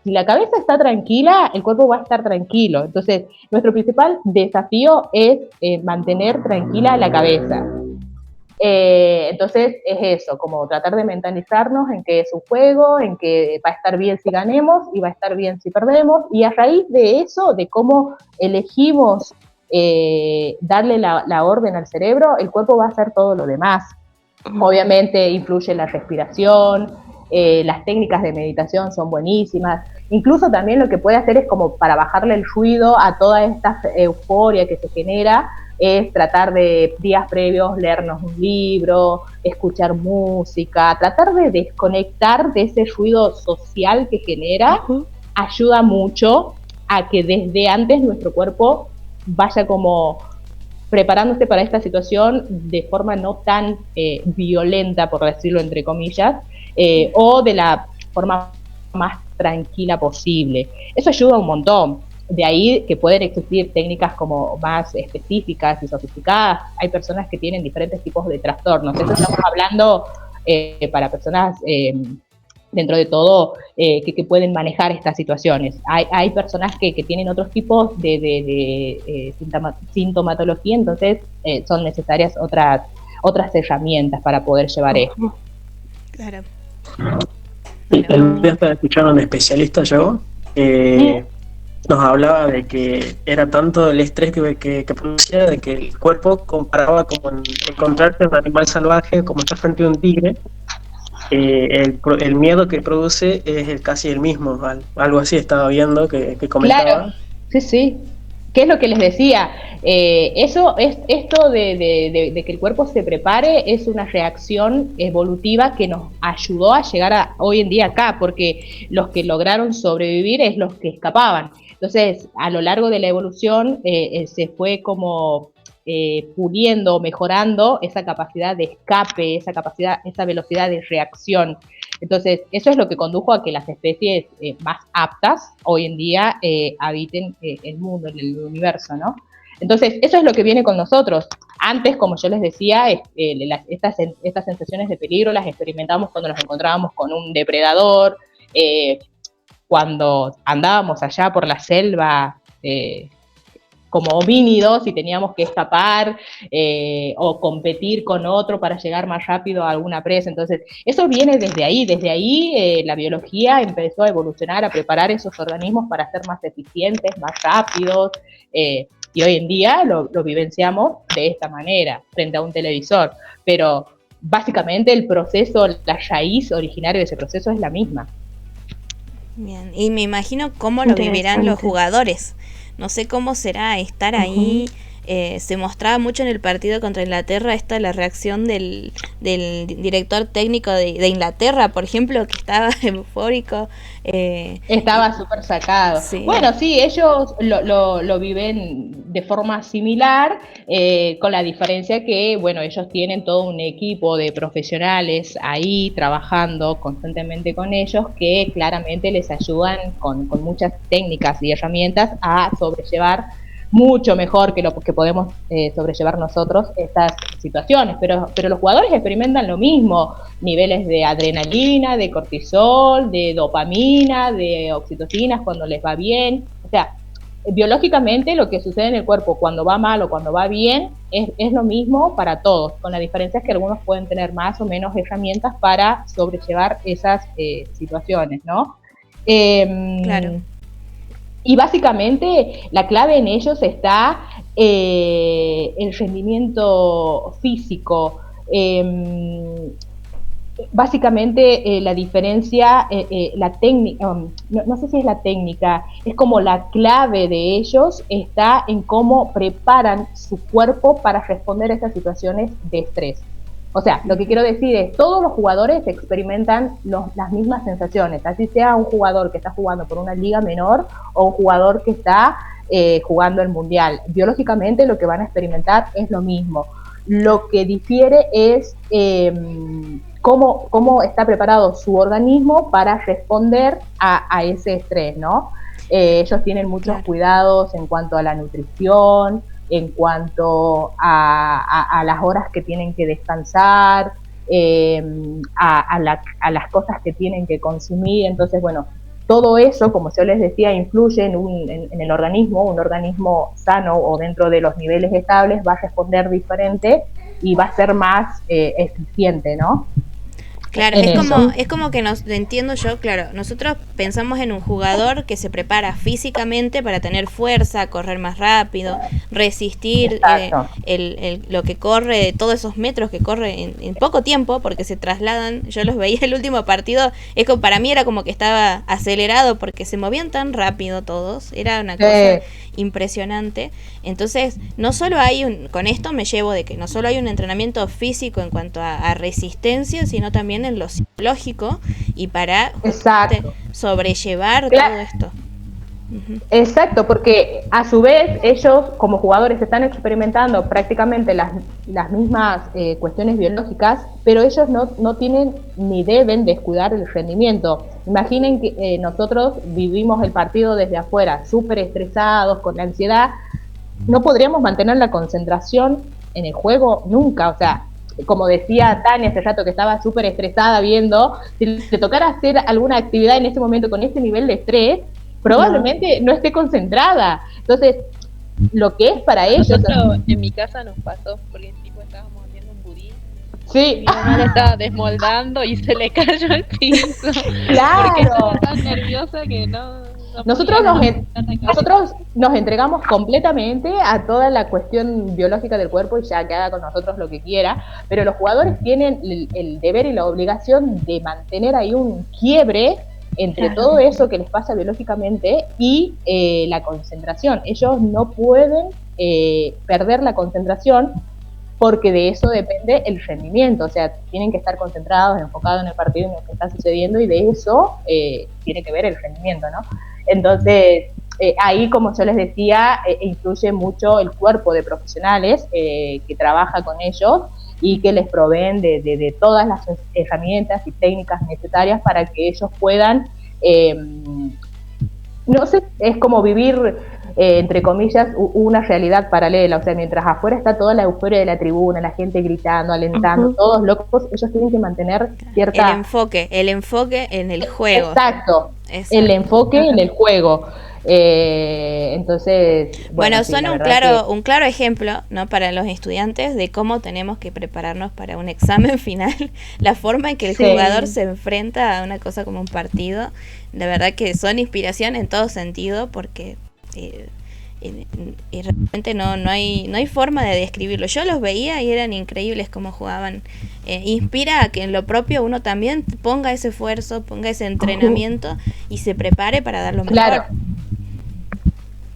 Si la cabeza está tranquila, el cuerpo va a estar tranquilo. Entonces, nuestro principal desafío es mantener tranquila la cabeza. Entonces, es eso, como tratar de mentalizarnos en que es un juego, en que va a estar bien si ganemos y va a estar bien si perdemos. Y a raíz de eso, de cómo elegimos darle la orden al cerebro, el cuerpo va a hacer todo lo demás. Obviamente influye la respiración, las técnicas de meditación son buenísimas. Incluso también lo que puede hacer es como para bajarle el ruido a toda esta euforia que se genera, es tratar de días previos leernos un libro, escuchar música, tratar de desconectar de ese ruido social que genera, ayuda mucho a que desde antes nuestro cuerpo vaya como preparándose para esta situación de forma no tan violenta, por decirlo entre comillas, o de la forma más tranquila posible. Eso ayuda un montón. De ahí que pueden existir técnicas como más específicas y sofisticadas. Hay personas que tienen diferentes tipos de trastornos. Esto estamos hablando para personas dentro de todo que pueden manejar estas situaciones. Hay personas que tienen otros tipos de sintomatología, entonces son necesarias otras herramientas para poder llevar esto. Claro. El día estaba escuchando a un especialista yo, nos hablaba de que era tanto el estrés que producía, de que el cuerpo comparaba como encontrarte un animal salvaje, como estar frente a un tigre, el miedo que produce es casi el mismo, algo así estaba viendo que comentaba. Claro, sí. ¿Qué es lo que les decía? Eso es esto de que el cuerpo se prepare, es una reacción evolutiva que nos ayudó a llegar a hoy en día acá, porque los que lograron sobrevivir es los que escapaban. Entonces, a lo largo de la evolución se fue como puliendo, mejorando esa capacidad de escape, esa velocidad de reacción. Entonces, eso es lo que condujo a que las especies más aptas hoy en día habiten el mundo, el universo, ¿no? Entonces, eso es lo que viene con nosotros. Antes, como yo les decía, estas sensaciones de peligro las experimentamos cuando nos encontrábamos con un depredador, cuando andábamos allá por la selva como homínidos y teníamos que escapar o competir con otro para llegar más rápido a alguna presa. Entonces, eso viene desde ahí la biología empezó a evolucionar, a preparar esos organismos para ser más eficientes, más rápidos, y hoy en día lo vivenciamos de esta manera, frente a un televisor, pero básicamente el proceso, la raíz originaria de ese proceso es la misma. Bien, y me imagino cómo lo vivirán los jugadores. No sé cómo será estar ahí. Se mostraba mucho en el partido contra Inglaterra la reacción del director técnico de Inglaterra, por ejemplo, que estaba eufórico. Estaba súper sacado. Sí. Bueno, sí, ellos lo viven de forma similar, con la diferencia que, bueno, ellos tienen todo un equipo de profesionales ahí trabajando constantemente con ellos que claramente les ayudan con muchas técnicas y herramientas a sobrellevar mucho mejor que lo que podemos sobrellevar nosotros estas situaciones, pero los jugadores experimentan lo mismo, niveles de adrenalina, de cortisol, de dopamina, de oxitocinas cuando les va bien. O sea, biológicamente lo que sucede en el cuerpo cuando va mal o cuando va bien es lo mismo para todos, con la diferencia es que algunos pueden tener más o menos herramientas para sobrellevar esas situaciones, ¿no? Claro. Y básicamente la clave en ellos está el rendimiento físico. Básicamente la diferencia, la técnica, no sé si es la técnica, es como la clave de ellos está en cómo preparan su cuerpo para responder a estas situaciones de estrés. O sea, lo que quiero decir es, todos los jugadores experimentan las mismas sensaciones, así sea un jugador que está jugando por una liga menor o un jugador que está jugando el mundial. Biológicamente lo que van a experimentar es lo mismo. Lo que difiere es cómo está preparado su organismo para responder a ese estrés, ¿no? ellos tienen muchos cuidados en cuanto a la nutrición, en cuanto a las horas que tienen que descansar, a las cosas que tienen que consumir. Entonces, bueno, todo eso, como yo les decía, influye en el organismo. Un organismo sano o dentro de los niveles estables va a responder diferente y va a ser más eficiente, ¿no? Claro, es como que entiendo yo, claro, nosotros pensamos en un jugador que se prepara físicamente para tener fuerza, correr más rápido, resistir lo que corre, todos esos metros que corre en poco tiempo, porque se trasladan. Yo los veía el último partido, para mí era como que estaba acelerado porque se movían tan rápido todos, era una cosa impresionante. Entonces, no solo con esto me llevo de que no solo hay un entrenamiento físico en cuanto a resistencia, sino también en lo psicológico y para sobrellevar todo esto. Exacto, porque a su vez ellos como jugadores están experimentando prácticamente las mismas cuestiones biológicas, pero ellos no tienen ni deben descuidar el rendimiento. Imaginen que nosotros vivimos el partido desde afuera, súper estresados, con ansiedad. No podríamos mantener la concentración en el juego nunca. O sea, como decía Tania hace rato, que estaba súper estresada viendo, si le tocara hacer alguna actividad en ese momento con ese nivel de estrés, probablemente no esté concentrada. Entonces, lo que es para ellos... En mi casa nos pasó, porque estábamos haciendo un budín. Sí. Mi mamá le estaba desmoldando y se le cayó el piso. Claro. Porque estaba tan nerviosa que nosotros nos entregamos completamente a toda la cuestión biológica del cuerpo y ya que haga con nosotros lo que quiera, pero los jugadores tienen el deber y la obligación de mantener ahí un quiebre entre todo eso que les pasa biológicamente y la concentración. Ellos no pueden perder la concentración, porque de eso depende el rendimiento. O sea, tienen que estar concentrados, enfocados en el partido, en lo que está sucediendo, y de eso tiene que ver el rendimiento, ¿no? Entonces, ahí, como yo les decía, influye mucho el cuerpo de profesionales que trabaja con ellos y que les proveen de todas las herramientas y técnicas necesarias para que ellos puedan, no sé, es como vivir, entre comillas, una realidad paralela. O sea, mientras afuera está toda la euforia de la tribuna, la gente gritando, alentando, todos locos, ellos tienen que mantener cierta... El enfoque en el juego. Exacto. El enfoque en el juego. Entonces, bueno, son un claro ejemplo, ¿no?, para los estudiantes de cómo tenemos que prepararnos para un examen final. La forma en que el jugador se enfrenta a una cosa como un partido, la verdad que son inspiración en todo sentido, porque y realmente no hay forma de describirlo. Yo los veía y eran increíbles cómo jugaban. Inspira a que en lo propio uno también ponga ese esfuerzo, ponga ese entrenamiento y se prepare para dar lo mejor. Claro.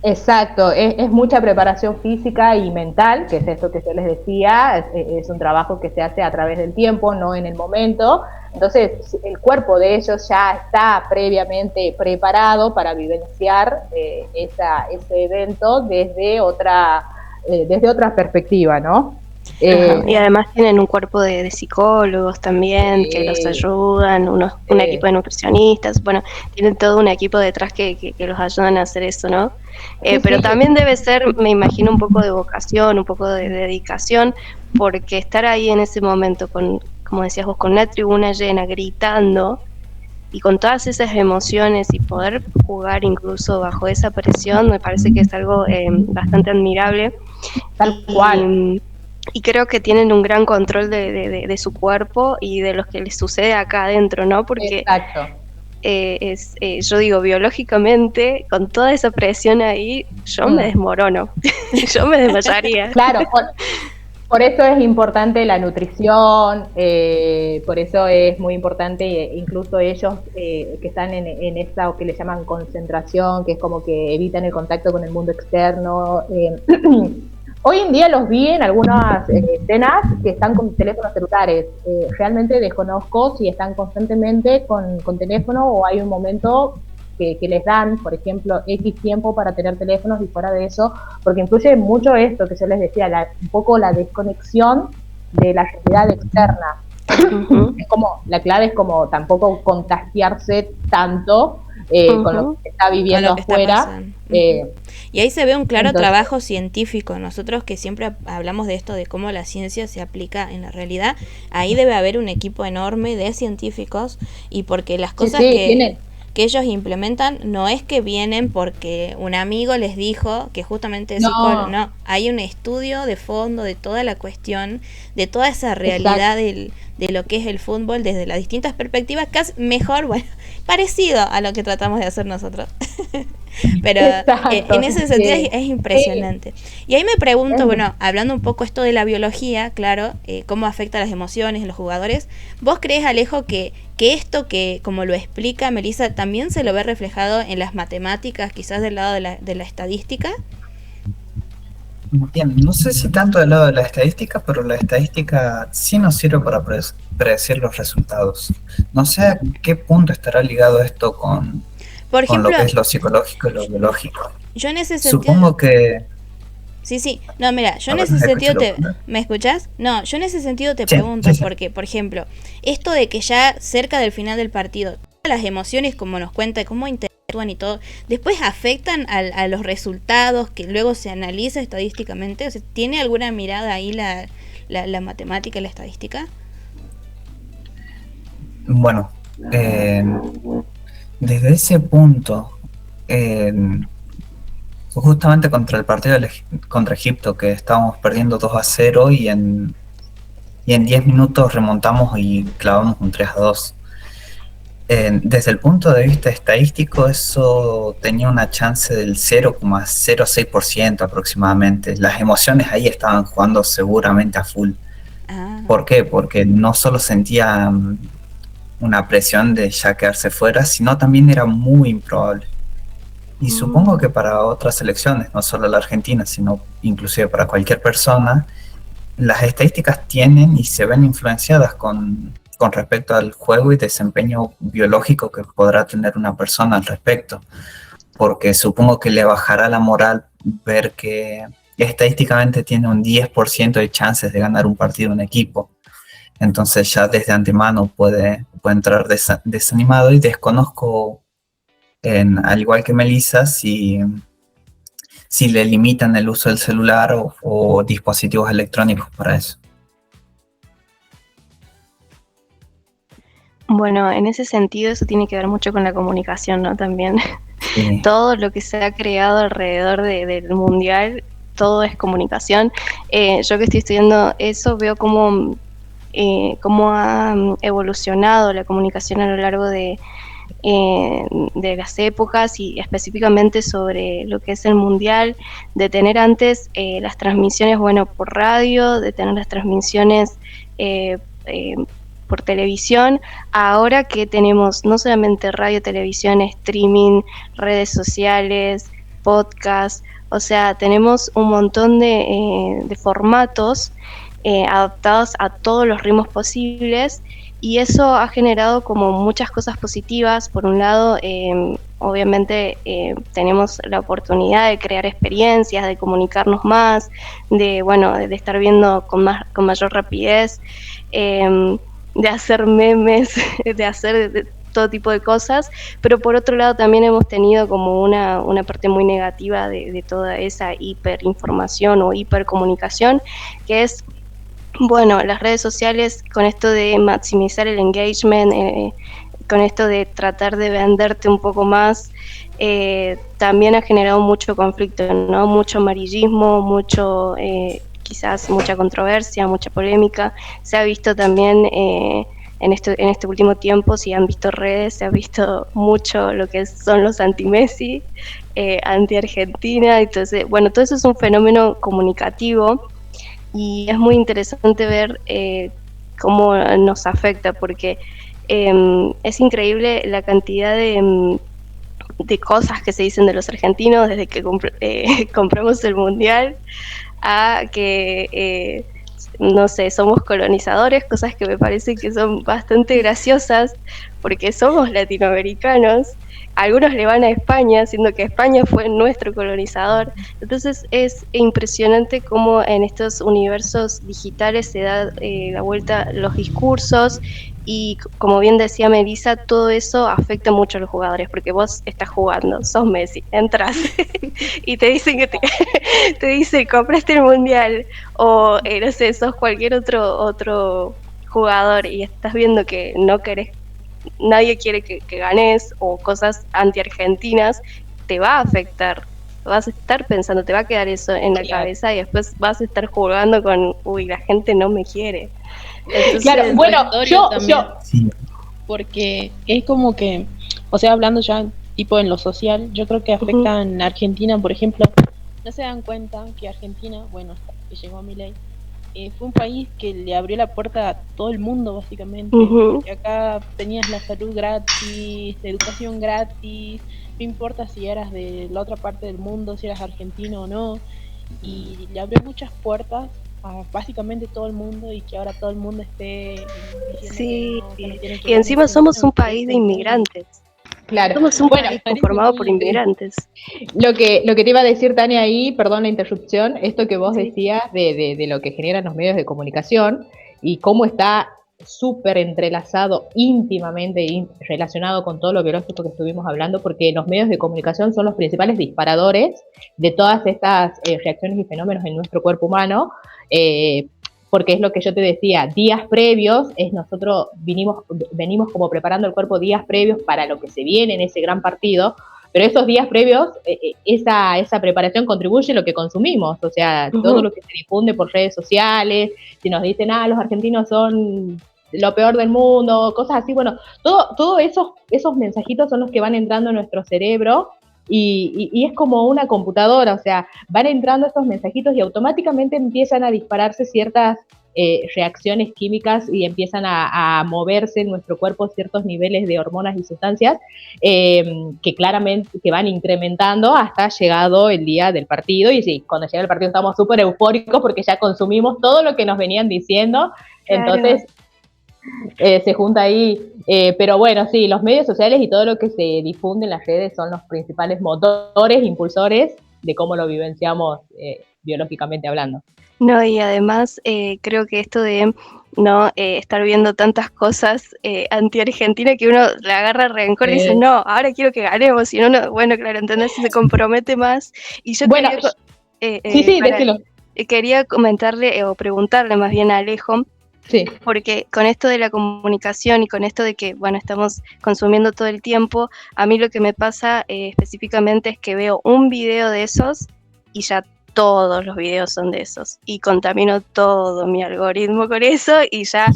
Exacto, es mucha preparación física y mental, que es esto que yo les decía, es un trabajo que se hace a través del tiempo, no en el momento. Entonces, el cuerpo de ellos ya está previamente preparado para vivenciar ese evento desde otra perspectiva, ¿no? Y además tienen un cuerpo de psicólogos también que los ayudan, un equipo de nutricionistas, bueno, tienen todo un equipo detrás que los ayudan a hacer eso, ¿no? Pero también debe ser, me imagino, un poco de vocación, un poco de dedicación, porque estar ahí en ese momento, como decías vos, con la tribuna llena, gritando, y con todas esas emociones y poder jugar incluso bajo esa presión, me parece que es algo bastante admirable. Tal cual. Y creo que tienen un gran control de su cuerpo y de lo que les sucede acá adentro, ¿no? Porque yo digo, biológicamente, con toda esa presión ahí, yo me desmorono, yo me desmayaría. Claro, por eso es importante la nutrición, por eso es muy importante, incluso ellos que están en esta, o que le llaman concentración, que es como que evitan el contacto con el mundo externo. Hoy en día los vi en algunas escenas que están con teléfonos celulares. Realmente desconozco si están constantemente con teléfono, o hay un momento que les dan, por ejemplo, X tiempo para tener teléfonos y fuera de eso, porque influye mucho esto que yo les decía, un poco la desconexión de la realidad externa. Es como, la clave es como tampoco contagiarse tanto con lo que está viviendo Con lo que afuera. Y ahí se ve un claro entonces, trabajo científico. Nosotros que siempre hablamos de esto, de cómo la ciencia se aplica en la realidad, ahí debe haber un equipo enorme de científicos, y porque las cosas que ellos implementan no es que vienen porque un amigo les dijo que justamente es psicólogo, no, hay un estudio de fondo de toda la cuestión, de toda esa realidad de lo que es el fútbol desde las distintas perspectivas, casi mejor, bueno, parecido a lo que tratamos de hacer nosotros. Pero en ese sentido es impresionante. Y ahí me pregunto, bueno, hablando un poco esto de la biología, claro, cómo afecta las emociones de los jugadores, ¿vos crees, Alejo, que esto que, como lo explica Melissa, también se lo ve reflejado en las matemáticas, quizás del lado de la estadística? Bien, no sé si tanto del lado de la estadística, pero la estadística sí nos sirve para predecir los resultados. No sé a qué punto estará ligado esto con lo que es lo psicológico y lo biológico. Yo en ese sentido... Supongo que... Sí. No, mira, yo en ese sentido ¿me escuchás? No, yo en ese sentido te pregunto, porque, por ejemplo, esto de que ya cerca del final del partido, todas las emociones, como nos cuenta, cómo interactúan y todo, después afectan a los resultados que luego se analiza estadísticamente. O sea, ¿tiene alguna mirada ahí la matemática y la estadística? Bueno, desde ese punto, justamente contra el partido contra Egipto, que estábamos perdiendo 2-0 y en 10 minutos remontamos y clavamos un 3-2. Desde el punto de vista estadístico, eso tenía una chance del 0,06% aproximadamente. Las emociones ahí estaban jugando seguramente a full. ¿Por qué? Porque no solo sentía una presión de ya quedarse fuera, sino también era muy improbable. Y supongo que para otras selecciones, no solo la Argentina, sino inclusive para cualquier persona, las estadísticas tienen y se ven influenciadas con respecto al juego y desempeño biológico que podrá tener una persona al respecto. Porque supongo que le bajará la moral ver que estadísticamente tiene un 10% de chances de ganar un partido en equipo. Entonces ya desde antemano puede entrar desanimado, y desconozco, al igual que Melissa, si le limitan el uso del celular o dispositivos electrónicos para eso. Bueno, en ese sentido eso tiene que ver mucho con la comunicación, ¿no? También sí. Todo lo que se ha creado alrededor del Mundial, todo es comunicación. Yo que estoy estudiando eso, veo cómo ha evolucionado la comunicación a lo largo de las épocas, y específicamente sobre lo que es el Mundial, de tener antes las transmisiones, bueno, por radio, de tener las transmisiones por televisión, ahora que tenemos no solamente radio, televisión, streaming, redes sociales, podcast, o sea, tenemos un montón de formatos adaptados a todos los ritmos posibles, y eso ha generado como muchas cosas positivas. Por un lado, obviamente tenemos la oportunidad de crear experiencias, de comunicarnos más, de estar viendo con mayor rapidez, de hacer memes, de hacer todo tipo de cosas, pero por otro lado también hemos tenido como una parte muy negativa de toda esa hiperinformación o hipercomunicación, que es, bueno, las redes sociales, con esto de maximizar el engagement, con esto de tratar de venderte un poco más, también ha generado mucho conflicto, ¿no? Mucho amarillismo, quizás mucha controversia, mucha polémica. Se ha visto también en este último tiempo, si han visto redes, se ha visto mucho lo que son los anti-Messi, anti-Argentina. Entonces, bueno, todo eso es un fenómeno comunicativo, y es muy interesante ver cómo nos afecta, porque es increíble la cantidad de cosas que se dicen de los argentinos desde que compramos el Mundial, a que, no sé, somos colonizadores, cosas que me parece que son bastante graciosas, porque somos latinoamericanos, algunos le van a España, siendo que España fue nuestro colonizador. Entonces es impresionante cómo en estos universos digitales se da la vuelta los discursos y, como bien decía Melissa, todo eso afecta mucho a los jugadores, porque vos estás jugando, sos Messi, entras y te dicen que te dicen compraste el mundial, o no sé, sos cualquier otro jugador y estás viendo que no querés, nadie quiere que ganes, o cosas anti-argentinas, te va a afectar. Vas a estar pensando, te va a quedar eso en la cabeza y después vas a estar jugando con, uy, la gente no me quiere. Entonces, claro, bueno, yo porque es como que, o sea, hablando ya tipo en lo social, yo creo que afecta en Argentina, por ejemplo, no se dan cuenta que Argentina, bueno, hasta que llegó a Milei, fue un país que le abrió la puerta a todo el mundo, básicamente. Que acá tenías la salud gratis, la educación gratis, no importa si eras de la otra parte del mundo, si eras argentino o no, y le abrió muchas puertas a básicamente todo el mundo, y que ahora todo el mundo esté diciendo que no tiene que y encima somos un país de inmigrantes. Claro. Somos un país conformado por inmigrantes. Lo que te iba a decir, Tania, ahí, perdón la interrupción, esto que vos decías de lo que generan los medios de comunicación y cómo está súper entrelazado, íntimamente relacionado con todo lo biológico que estuvimos hablando, porque los medios de comunicación son los principales disparadores de todas estas reacciones y fenómenos en nuestro cuerpo humano, porque es lo que yo te decía, días previos, nosotros venimos como preparando el cuerpo días previos para lo que se viene en ese gran partido, pero esos días previos, esa preparación contribuye a lo que consumimos, o sea, todo lo que se difunde por redes sociales, si nos dicen, los argentinos son lo peor del mundo, cosas así, bueno, todo esos mensajitos son los que van entrando en nuestro cerebro, y es como una computadora, o sea, van entrando estos mensajitos y automáticamente empiezan a dispararse ciertas reacciones químicas y empiezan a moverse en nuestro cuerpo ciertos niveles de hormonas y sustancias que claramente que van incrementando hasta llegado el día del partido. Y sí, cuando llega el partido estamos súper eufóricos porque ya consumimos todo lo que nos venían diciendo. Claro. Entonces se junta ahí, pero bueno, sí, los medios sociales y todo lo que se difunde en las redes son los principales motores, impulsores de cómo lo vivenciamos biológicamente hablando. No, y además creo que esto de estar viendo tantas cosas anti-Argentina que uno le agarra rencor y dice, no, ahora quiero que ganemos, y uno, bueno, claro, ¿entendés? Se compromete más. Y yo quería comentarle o preguntarle más bien a Alejo, porque con esto de la comunicación y con esto de que, bueno, estamos consumiendo todo el tiempo, a mí lo que me pasa específicamente es que veo un video de esos y ya todos los videos son de esos, y contamino todo mi algoritmo con eso, y ya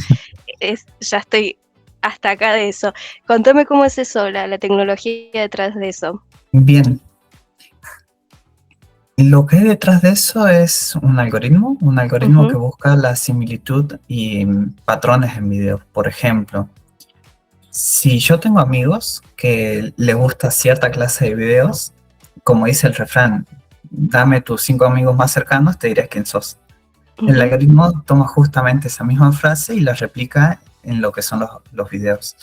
estoy hasta acá de eso. Contame cómo es eso, la tecnología detrás de eso. Bien. Lo que hay detrás de eso es un algoritmo que busca la similitud y patrones en videos. Por ejemplo, si yo tengo amigos que les gusta cierta clase de videos, como dice el refrán, dame tus 5 amigos más cercanos, te diré quién sos. El algoritmo toma justamente esa misma frase y la replica en lo que son los videos.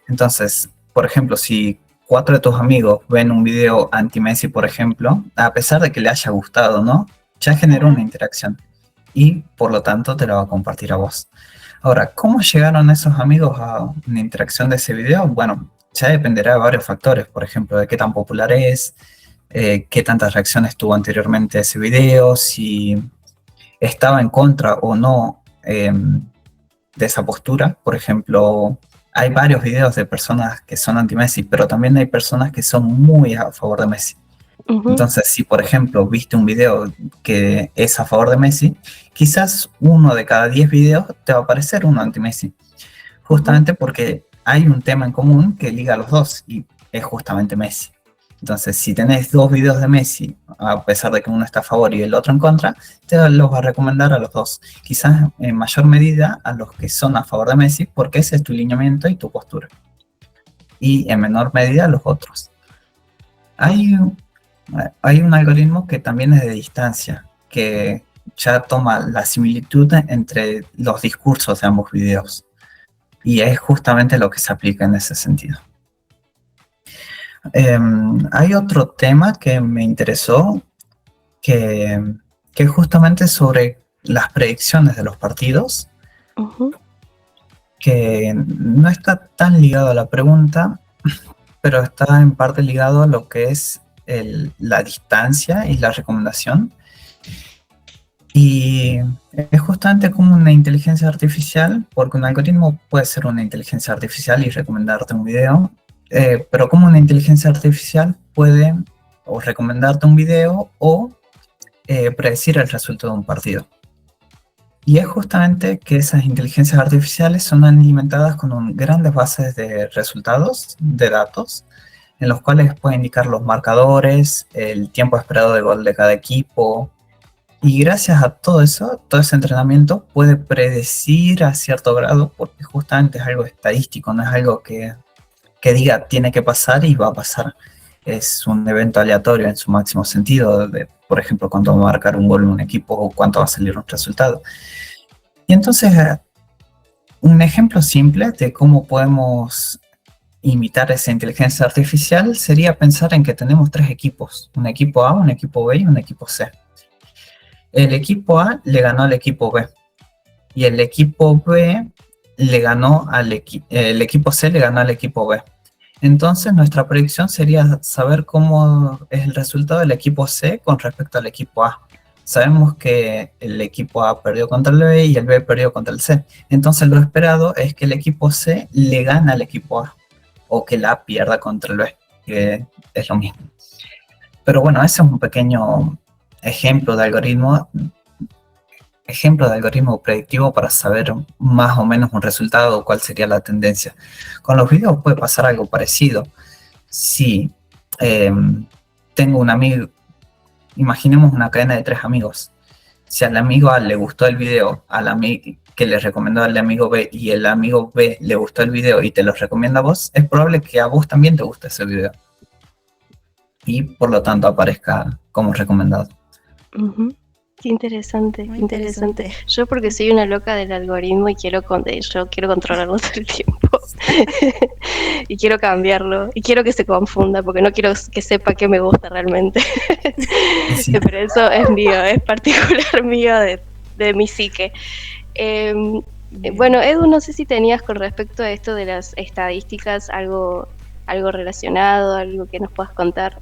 Entonces, por ejemplo, si 4 de tus amigos ven un video anti-Messi, por ejemplo, a pesar de que le haya gustado, ¿no? Ya generó una interacción y, por lo tanto, te lo va a compartir a vos. Ahora, ¿cómo llegaron esos amigos a una interacción de ese video? Bueno, ya dependerá de varios factores, por ejemplo, de qué tan popular es, qué tantas reacciones tuvo anteriormente a ese video, si estaba en contra o no de esa postura. Por ejemplo, hay varios videos de personas que son anti-Messi, pero también hay personas que son muy a favor de Messi. Entonces, si por ejemplo viste un video que es a favor de Messi, quizás 1 de cada 10 videos te va a aparecer uno anti-Messi, justamente porque hay un tema en común que liga a los dos y es justamente Messi. Entonces, si tenés 2 videos de Messi, a pesar de que uno está a favor y el otro en contra, te los va a recomendar a los dos. Quizás en mayor medida a los que son a favor de Messi, porque ese es tu lineamiento y tu postura. Y en menor medida a los otros. Hay un algoritmo que también es de distancia, que ya toma la similitud entre los discursos de ambos videos. Y es justamente lo que se aplica en ese sentido. Hay otro tema que me interesó, que es justamente sobre las predicciones de los partidos, que no está tan ligado a la pregunta, pero está en parte ligado a lo que es la distancia y la recomendación. Y es justamente como una inteligencia artificial, porque un algoritmo puede ser una inteligencia artificial y recomendarte un video, pero como una inteligencia artificial puede o recomendarte un video o predecir el resultado de un partido. Y es justamente que esas inteligencias artificiales son alimentadas con grandes bases de resultados, de datos, en los cuales puede indicar los marcadores, el tiempo esperado de gol de cada equipo. Y gracias a todo eso, todo ese entrenamiento puede predecir a cierto grado, porque justamente es algo estadístico, no es algo que diga tiene que pasar y va a pasar. Es un evento aleatorio en su máximo sentido, de, por ejemplo, cuánto va a marcar un gol en un equipo o cuánto va a salir un resultado. Y entonces, un ejemplo simple de cómo podemos imitar esa inteligencia artificial sería pensar en que tenemos 3 equipos, un equipo A, un equipo B y un equipo C. El equipo A le ganó al equipo B y el equipo B le ganó el equipo C le ganó al equipo B. Entonces nuestra predicción sería saber cómo es el resultado del equipo C con respecto al equipo A. Sabemos que el equipo A perdió contra el B y el B perdió contra el C. Entonces lo esperado es que el equipo C le gane al equipo A o que el A pierda contra el B, que es lo mismo. Pero bueno, ese es un pequeño ejemplo de algoritmo predictivo para saber más o menos un resultado o cuál sería la tendencia. Con los videos puede pasar algo parecido. Si tengo un amigo, imaginemos una cadena de 3 amigos. Si al amigo A le gustó el video, al amigo que le recomendó al amigo B y el amigo B le gustó el video y te lo recomienda a vos, es probable que a vos también te guste ese video. Y por lo tanto aparezca como recomendado. Qué interesante, muy interesante. Yo porque soy una loca del algoritmo y quiero controlarlo todo el tiempo. Y quiero cambiarlo. Y quiero que se confunda porque no quiero que sepa qué me gusta realmente. Sí. Pero eso es mío, es particular mío de mi psique. Bueno, Edu, no sé si tenías con respecto a esto de las estadísticas algo relacionado, algo que nos puedas contar.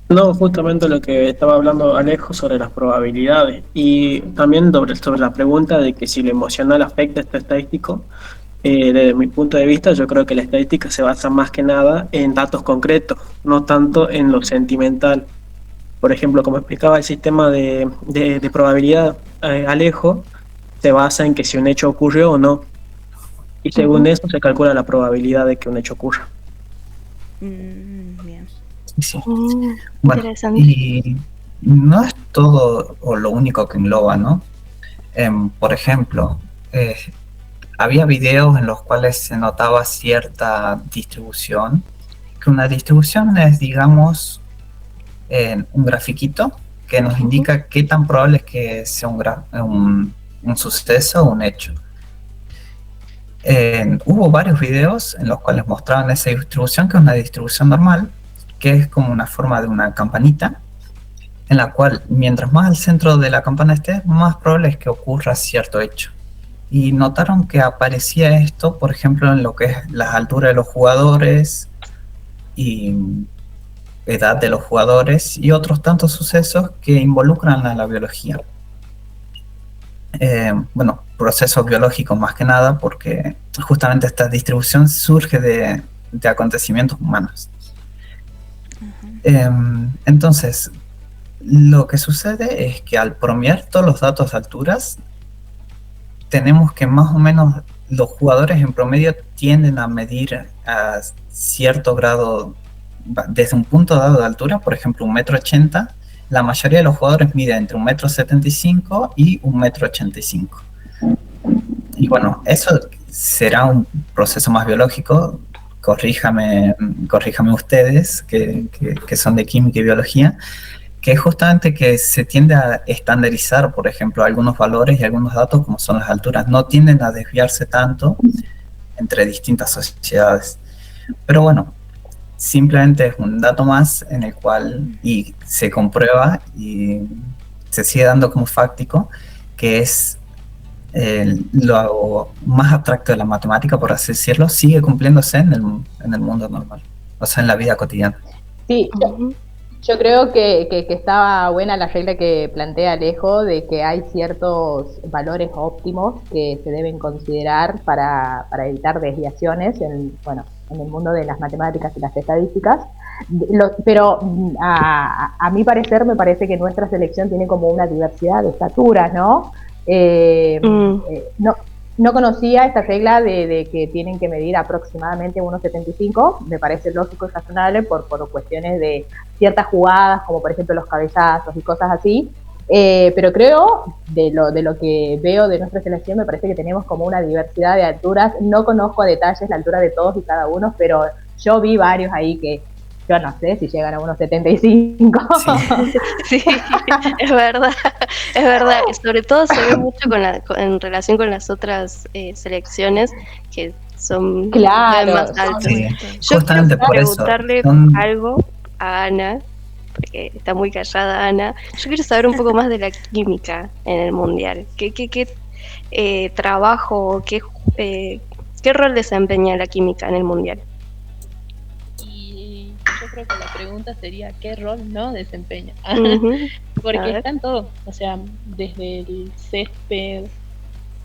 No, justamente lo que estaba hablando Alejo sobre las probabilidades y también sobre la pregunta de que si lo emocional afecta esto estadístico. Desde mi punto de vista, yo creo que la estadística se basa más que nada en datos concretos, no tanto en lo sentimental. Por ejemplo, como explicaba el sistema de probabilidad Alejo, se basa en que si un hecho ocurrió o no. Y según eso se calcula la probabilidad de que un hecho ocurra. Bien. Sí. Bueno, y no es todo o lo único que engloba, ¿no? Por ejemplo, había videos en los cuales se notaba cierta distribución, que una distribución es, digamos, un grafiquito que nos indica qué tan probable es que sea un suceso o un hecho. Hubo varios videos en los cuales mostraban esa distribución, que es una distribución normal, que es como una forma de una campanita, en la cual mientras más al centro de la campana esté, más probable es que ocurra cierto hecho. Y notaron que aparecía esto, por ejemplo, en lo que es las alturas de los jugadores y edad de los jugadores y otros tantos sucesos que involucran a la biología. Bueno, procesos biológicos más que nada, porque justamente esta distribución surge de acontecimientos humanos. Entonces, lo que sucede es que al promediar todos los datos de alturas, tenemos que más o menos los jugadores en promedio tienden a medir a cierto grado, desde un punto dado de altura, por ejemplo 1,80 m, la mayoría de los jugadores miden entre 1,75 m y 1,85 m. Y bueno, eso será un proceso más biológico. Corríjame ustedes que son de química y biología, que es justamente que se tiende a estandarizar, por ejemplo, algunos valores y algunos datos como son las alturas. No tienden a desviarse tanto entre distintas sociedades. Pero bueno, simplemente es un dato más en el cual y se comprueba y se sigue dando como fáctico que es lo más abstracto de la matemática, por así decirlo, sigue cumpliéndose en el mundo normal, o sea, en la vida cotidiana. Sí, yo creo que estaba buena la regla que plantea Alejo de que hay ciertos valores óptimos que se deben considerar para evitar desviaciones en el mundo de las matemáticas y las estadísticas. Pero a mi parecer me parece que nuestra selección tiene como una diversidad de estaturas, ¿no? No conocía esta regla de que tienen que medir aproximadamente 1,75. Me parece lógico y razonable por cuestiones de ciertas jugadas, como por ejemplo los cabezazos y cosas así. Pero creo, de lo que veo de nuestra selección, me parece que tenemos como una diversidad de alturas. No conozco a detalles la altura de todos y cada uno, pero yo vi varios ahí que yo no sé si llegan a 1,75. Sí, es verdad. Y sobre todo se ve mucho en relación con las otras selecciones que son más altos. Sí. Yo Justamente quiero por eso preguntarle algo a Ana, porque está muy callada Ana. Yo quiero saber un poco más de la química en el mundial. ¿Qué trabajo, qué rol desempeña la química en el mundial? Yo creo que la pregunta sería ¿qué rol no desempeña? Uh-huh. Porque está en todo, o sea, desde el césped,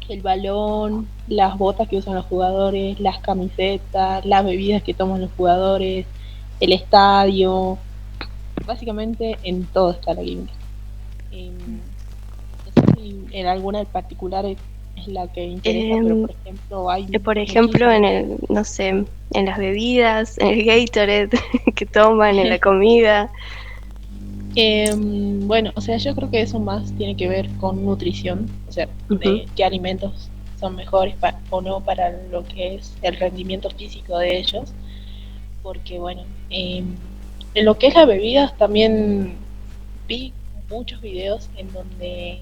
el balón, las botas que usan los jugadores, las camisetas, las bebidas que toman los jugadores, el estadio, básicamente en todo está la química. No sé si en alguna en particular es la que interesa, pero por ejemplo hay en las bebidas, en el Gatorade que toman, en la comida. Bueno, o sea, yo creo que eso más tiene que ver con nutrición, o sea, de qué alimentos son mejores o no para lo que es el rendimiento físico de ellos, porque bueno, en lo que es las bebidas también vi muchos videos en donde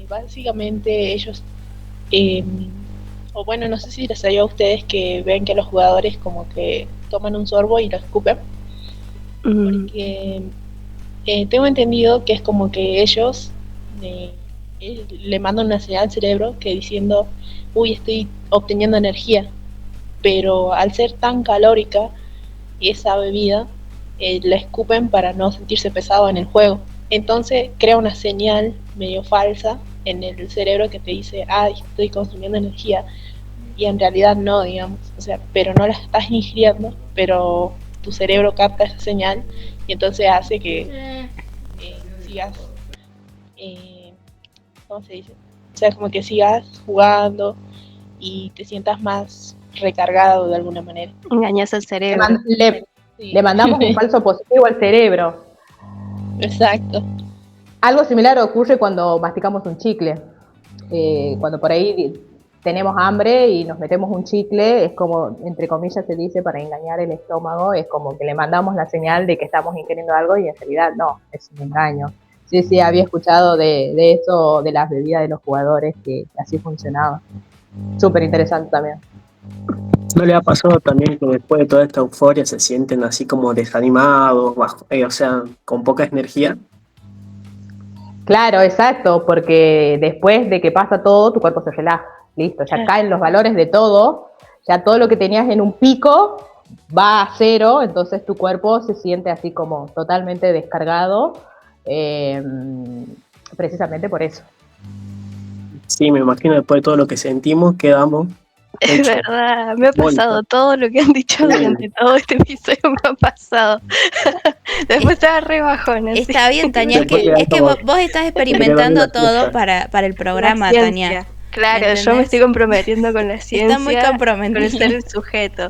básicamente ellos o bueno, no sé si les salió a ustedes que ven que los jugadores como que toman un sorbo y lo escupen, porque tengo entendido que es como que ellos le mandan una señal al cerebro que diciendo, uy, estoy obteniendo energía, pero al ser tan calórica esa bebida, la escupen para no sentirse pesado en el juego. Entonces crea una señal medio falsa en el cerebro que te dice, ay, estoy consumiendo energía, y en realidad no, digamos, o sea, pero no la estás ingiriendo, pero tu cerebro capta esa señal y entonces hace que sigas, ¿cómo se dice? O sea, como que sigas jugando y te sientas más recargado de alguna manera. Engañas al cerebro. Le mandamos un falso positivo al cerebro. Exacto. Algo similar ocurre cuando masticamos un chicle. Cuando por ahí tenemos hambre y nos metemos un chicle, es como, entre comillas se dice, para engañar el estómago, es como que le mandamos la señal de que estamos ingiriendo algo y en realidad no, es un engaño. Sí, había escuchado de eso, de las bebidas de los jugadores, que así funcionaba. Súper interesante también. ¿No le ha pasado también que después de toda esta euforia se sienten así como desanimados, o sea, con poca energía? Claro, exacto, porque después de que pasa todo, tu cuerpo se relaja, listo, ya caen los valores de todo, ya todo lo que tenías en un pico va a cero, entonces tu cuerpo se siente así como totalmente descargado, precisamente por eso. Sí, me imagino después de todo lo que sentimos, quedamos... Es verdad, me ha pasado todo lo que han dicho durante todo este episodio, me ha pasado. Después estaba re bajona. Está bien, Tania, es que vos estás experimentando todo para el programa, Tania. Claro, yo me estoy comprometiendo con la ciencia, está muy comprometida con el ser el sujeto.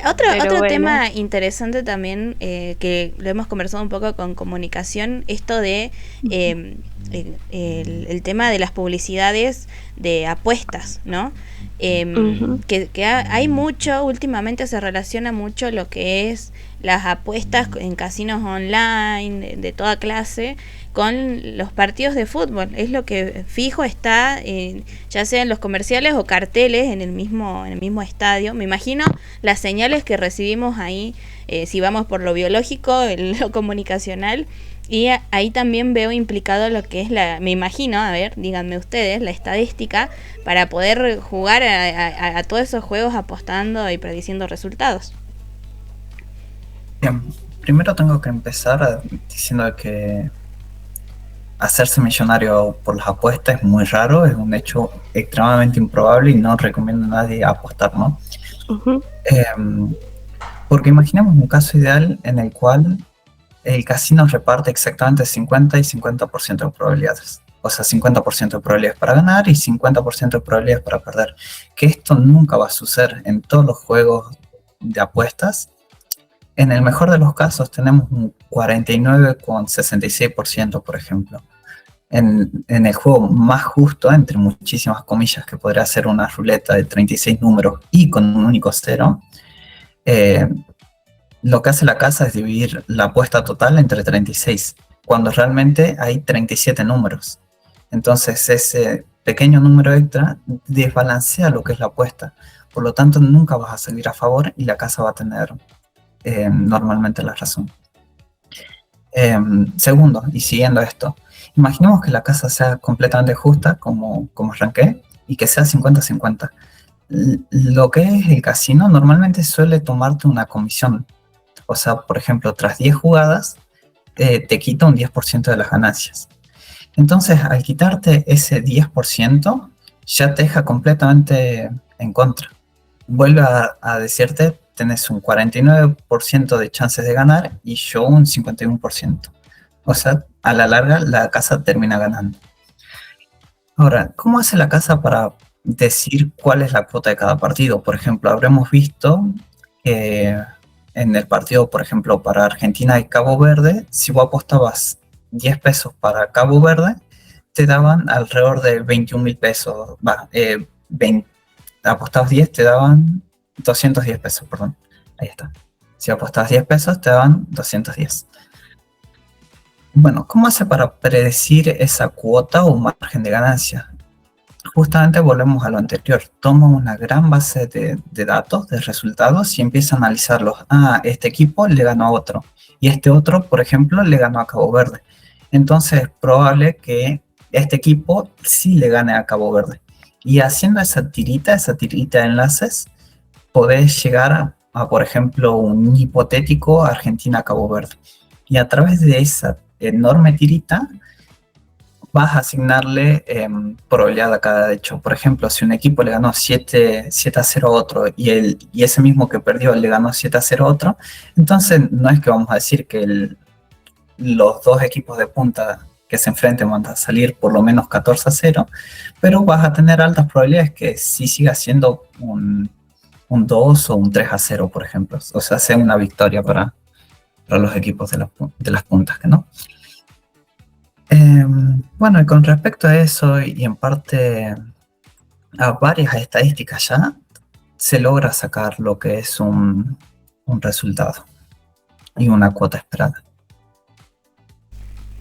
Otro bueno. tema interesante también, que lo hemos conversado un poco con comunicación, esto de el tema de las publicidades de apuestas, ¿no? Que hay mucho, últimamente se relaciona mucho lo que es las apuestas en casinos online de toda clase con los partidos de fútbol. Es lo que fijo está, ya sea en los comerciales o carteles en el mismo estadio. Me imagino las señales que recibimos ahí, si vamos por lo biológico, lo comunicacional, y ahí también veo implicado lo que es me imagino, a ver, díganme ustedes, la estadística para poder jugar a todos esos juegos apostando y prediciendo resultados. Bien, primero tengo que empezar diciendo que hacerse millonario por las apuestas es muy raro, es un hecho extremadamente improbable y no recomiendo a nadie apostar, ¿no? Ujú. Porque imaginemos un caso ideal en el cual el casino reparte exactamente 50 y 50% de probabilidades. O sea, 50% de probabilidades para ganar y 50% de probabilidades para perder. Que esto nunca va a suceder en todos los juegos de apuestas. En el mejor de los casos tenemos un 49,66%, por ejemplo. En el juego más justo, entre muchísimas comillas, que podría ser una ruleta de 36 números y con un único cero, lo que hace la casa es dividir la apuesta total entre 36, cuando realmente hay 37 números. Entonces ese pequeño número extra desbalancea lo que es la apuesta. Por lo tanto, nunca vas a salir a favor y la casa va a tener normalmente la razón. Segundo, y siguiendo esto, imaginemos que la casa sea completamente justa, como arranqué, y que sea 50-50. Lo que es el casino normalmente suele tomarte una comisión. O sea, por ejemplo, tras 10 jugadas, te quita un 10% de las ganancias. Entonces, al quitarte ese 10%, ya te deja completamente en contra. Vuelve a decirte, tenés un 49% de chances de ganar y yo un 51%. O sea, a la larga, la casa termina ganando. Ahora, ¿cómo hace la casa para decir cuál es la cuota de cada partido? Por ejemplo, habremos visto que en el partido, por ejemplo, para Argentina y Cabo Verde, si vos apostabas 10 pesos para Cabo Verde, te daban alrededor de 21.000 pesos. Apostabas 10, te daban 210 pesos, perdón. Ahí está. Si apostabas 10 pesos, te daban 210. Bueno, ¿cómo hace para predecir esa cuota o margen de ganancia? Justamente volvemos a lo anterior, toma una gran base de datos, de resultados y empieza a analizarlos. Este equipo le ganó a otro y este otro, por ejemplo, le ganó a Cabo Verde. Entonces es probable que este equipo sí le gane a Cabo Verde. Y haciendo esa tirita de enlaces, podés llegar a, por ejemplo, un hipotético Argentina-Cabo Verde. Y a través de esa enorme tirita, vas a asignarle probabilidad a cada hecho. Por ejemplo, si un equipo le ganó 7-0 a otro y ese mismo que perdió le ganó 7-0 a otro, entonces no es que vamos a decir que los dos equipos de punta que se enfrenten van a salir por lo menos 14-0, pero vas a tener altas probabilidades que sí siga siendo un 2 o un 3-0, por ejemplo. O sea, sea una victoria para los equipos de las puntas, ¿no? Bueno, y con respecto a eso y en parte a varias estadísticas ya, se logra sacar lo que es un resultado y una cuota esperada.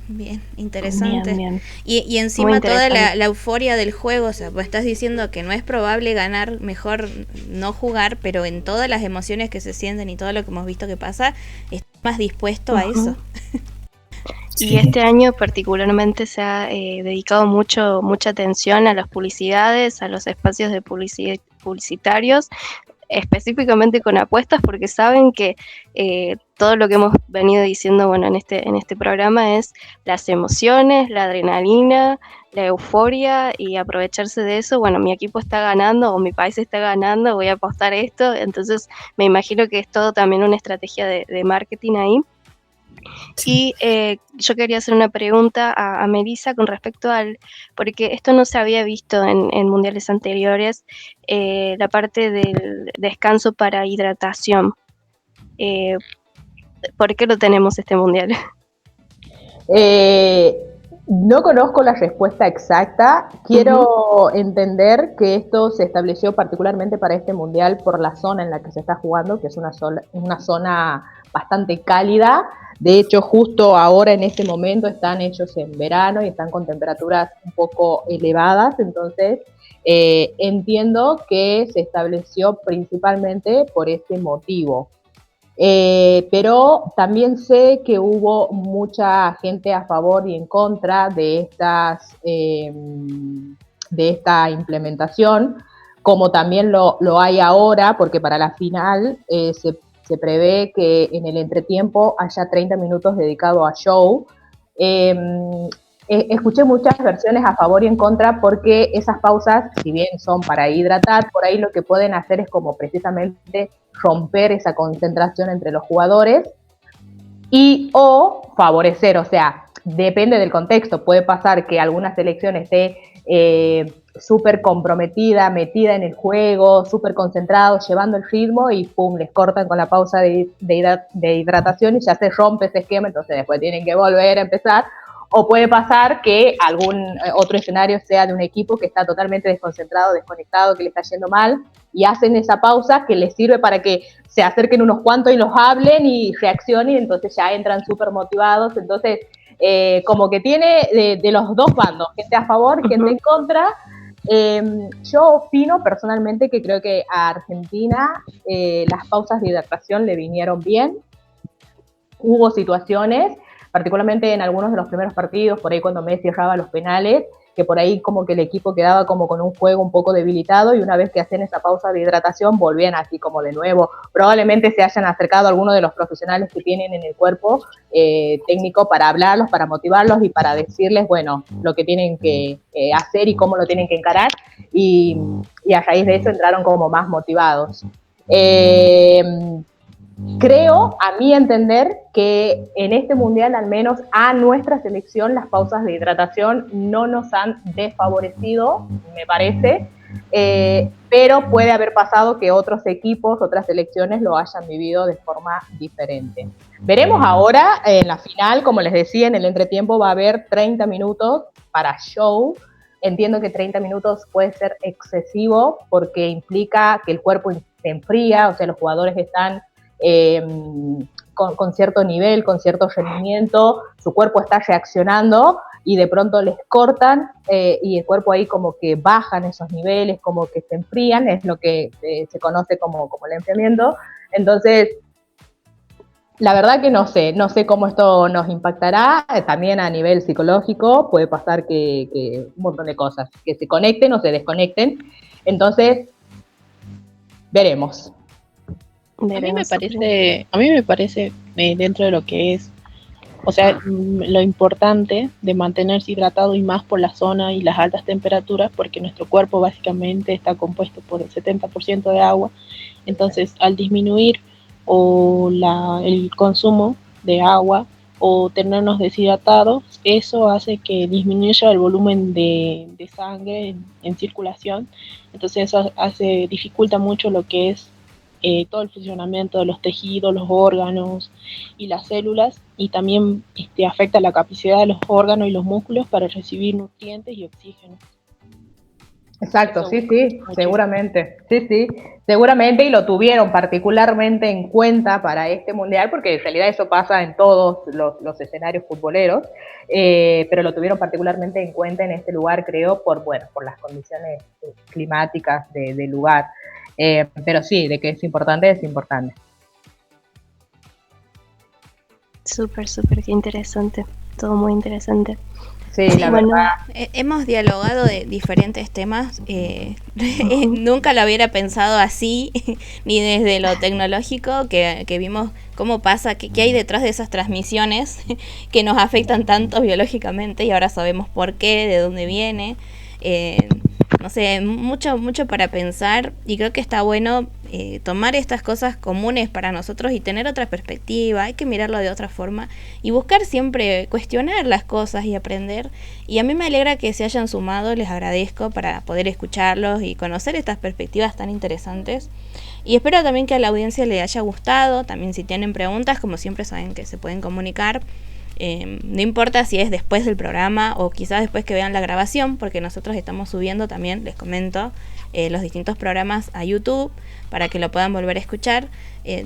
Bien, interesante. Bien. Y encima toda la euforia del juego, o sea, pues estás diciendo que no es probable ganar, mejor no jugar, pero en todas las emociones que se sienten y todo lo que hemos visto que pasa, estás más dispuesto a eso. Sí. Y este año particularmente se ha dedicado mucha atención a las publicidades, a los espacios de publicitarios, específicamente con apuestas, porque saben que todo lo que hemos venido diciendo, bueno, en este programa es las emociones, la adrenalina, la euforia y aprovecharse de eso. Bueno, mi equipo está ganando o mi país está ganando, voy a apostar esto. Entonces me imagino que es todo también una estrategia de marketing ahí. Y yo quería hacer una pregunta a Melissa con respecto porque esto no se había visto en mundiales anteriores, la parte del descanso para hidratación. ¿Por qué lo tenemos este mundial? No conozco la respuesta exacta. Quiero entender que esto se estableció particularmente para este mundial por la zona en la que se está jugando, que es una zona bastante cálida. De hecho, justo ahora en este momento están hechos en verano y están con temperaturas un poco elevadas. Entonces, entiendo que se estableció principalmente por este motivo. Pero también sé que hubo mucha gente a favor y en contra de esta implementación, como también lo hay ahora, porque para la final se prevé que en el entretiempo haya 30 minutos dedicados a show. Escuché muchas versiones a favor y en contra porque esas pausas, si bien son para hidratar, por ahí lo que pueden hacer es como precisamente romper esa concentración entre los jugadores o favorecer, o sea, depende del contexto. Puede pasar que alguna selección esté súper comprometida, metida en el juego, súper concentrado, llevando el ritmo y pum, les cortan con la pausa de hidratación y ya se rompe ese esquema, entonces después tienen que volver a empezar. O puede pasar que algún otro escenario sea de un equipo que está totalmente desconcentrado, desconectado, que le está yendo mal, y hacen esa pausa que les sirve para que se acerquen unos cuantos y los hablen y reaccionen, y entonces ya entran súper motivados. Entonces, como que tiene de los dos bandos, gente a favor, gente en contra. Yo opino personalmente que creo que a Argentina las pausas de hidratación le vinieron bien. Hubo situaciones, particularmente en algunos de los primeros partidos, por ahí cuando Messi erraba los penales, que por ahí como que el equipo quedaba como con un juego un poco debilitado, y una vez que hacían esa pausa de hidratación volvían así como de nuevo. Probablemente se hayan acercado a algunos de los profesionales que tienen en el cuerpo técnico para hablarlos, para motivarlos y para decirles, bueno, lo que tienen que hacer y cómo lo tienen que encarar, y a raíz de eso entraron como más motivados. Creo, a mi entender, que en este mundial, al menos a nuestra selección, las pausas de hidratación no nos han desfavorecido, me parece, pero puede haber pasado que otros equipos, otras selecciones lo hayan vivido de forma diferente. Veremos ahora en la final, como les decía, en el entretiempo va a haber 30 minutos para show. Entiendo que 30 minutos puede ser excesivo porque implica que el cuerpo se enfría, o sea, los jugadores están con cierto nivel, con cierto rendimiento, su cuerpo está reaccionando y de pronto les cortan y el cuerpo ahí como que bajan esos niveles, como que se enfrían, es lo que se conoce como el enfriamiento. Entonces, la verdad que no sé cómo esto nos impactará, también a nivel psicológico puede pasar que un montón de cosas, que se conecten o se desconecten, entonces veremos. A mí me parece dentro de lo que es, o sea, lo importante de mantenerse hidratado, y más por la zona y las altas temperaturas, porque nuestro cuerpo básicamente está compuesto por el 70% de agua. Entonces, al disminuir el consumo de agua o tenernos deshidratados, eso hace que disminuya el volumen de sangre en circulación. Entonces eso dificulta mucho lo que es todo el funcionamiento de los tejidos, los órganos y las células, y también afecta la capacidad de los órganos y los músculos para recibir nutrientes y oxígeno. Exacto, sí, seguramente. Sí, seguramente, y lo tuvieron particularmente en cuenta para este mundial, porque en realidad eso pasa en todos los escenarios futboleros, pero lo tuvieron particularmente en cuenta en este lugar, creo, por las condiciones climáticas del lugar. Pero sí, de que es importante, es importante. Súper, qué interesante. Todo muy interesante. Sí, la verdad. Hemos dialogado de diferentes temas. Nunca lo hubiera pensado así, ni desde lo tecnológico, que vimos cómo pasa, qué hay detrás de esas transmisiones que nos afectan tanto biológicamente, y ahora sabemos por qué, de dónde viene. no sé, mucho para pensar, y creo que está bueno tomar estas cosas comunes para nosotros y tener otra perspectiva. Hay que mirarlo de otra forma y buscar siempre cuestionar las cosas y aprender. Y a mí me alegra que se hayan sumado, les agradezco para poder escucharlos y conocer estas perspectivas tan interesantes. Y espero también que a la audiencia le haya gustado. También si tienen preguntas, como siempre saben que se pueden comunicar. No importa si es después del programa o quizás después que vean la grabación, porque nosotros estamos subiendo también, les comento, los distintos programas a YouTube para que lo puedan volver a escuchar.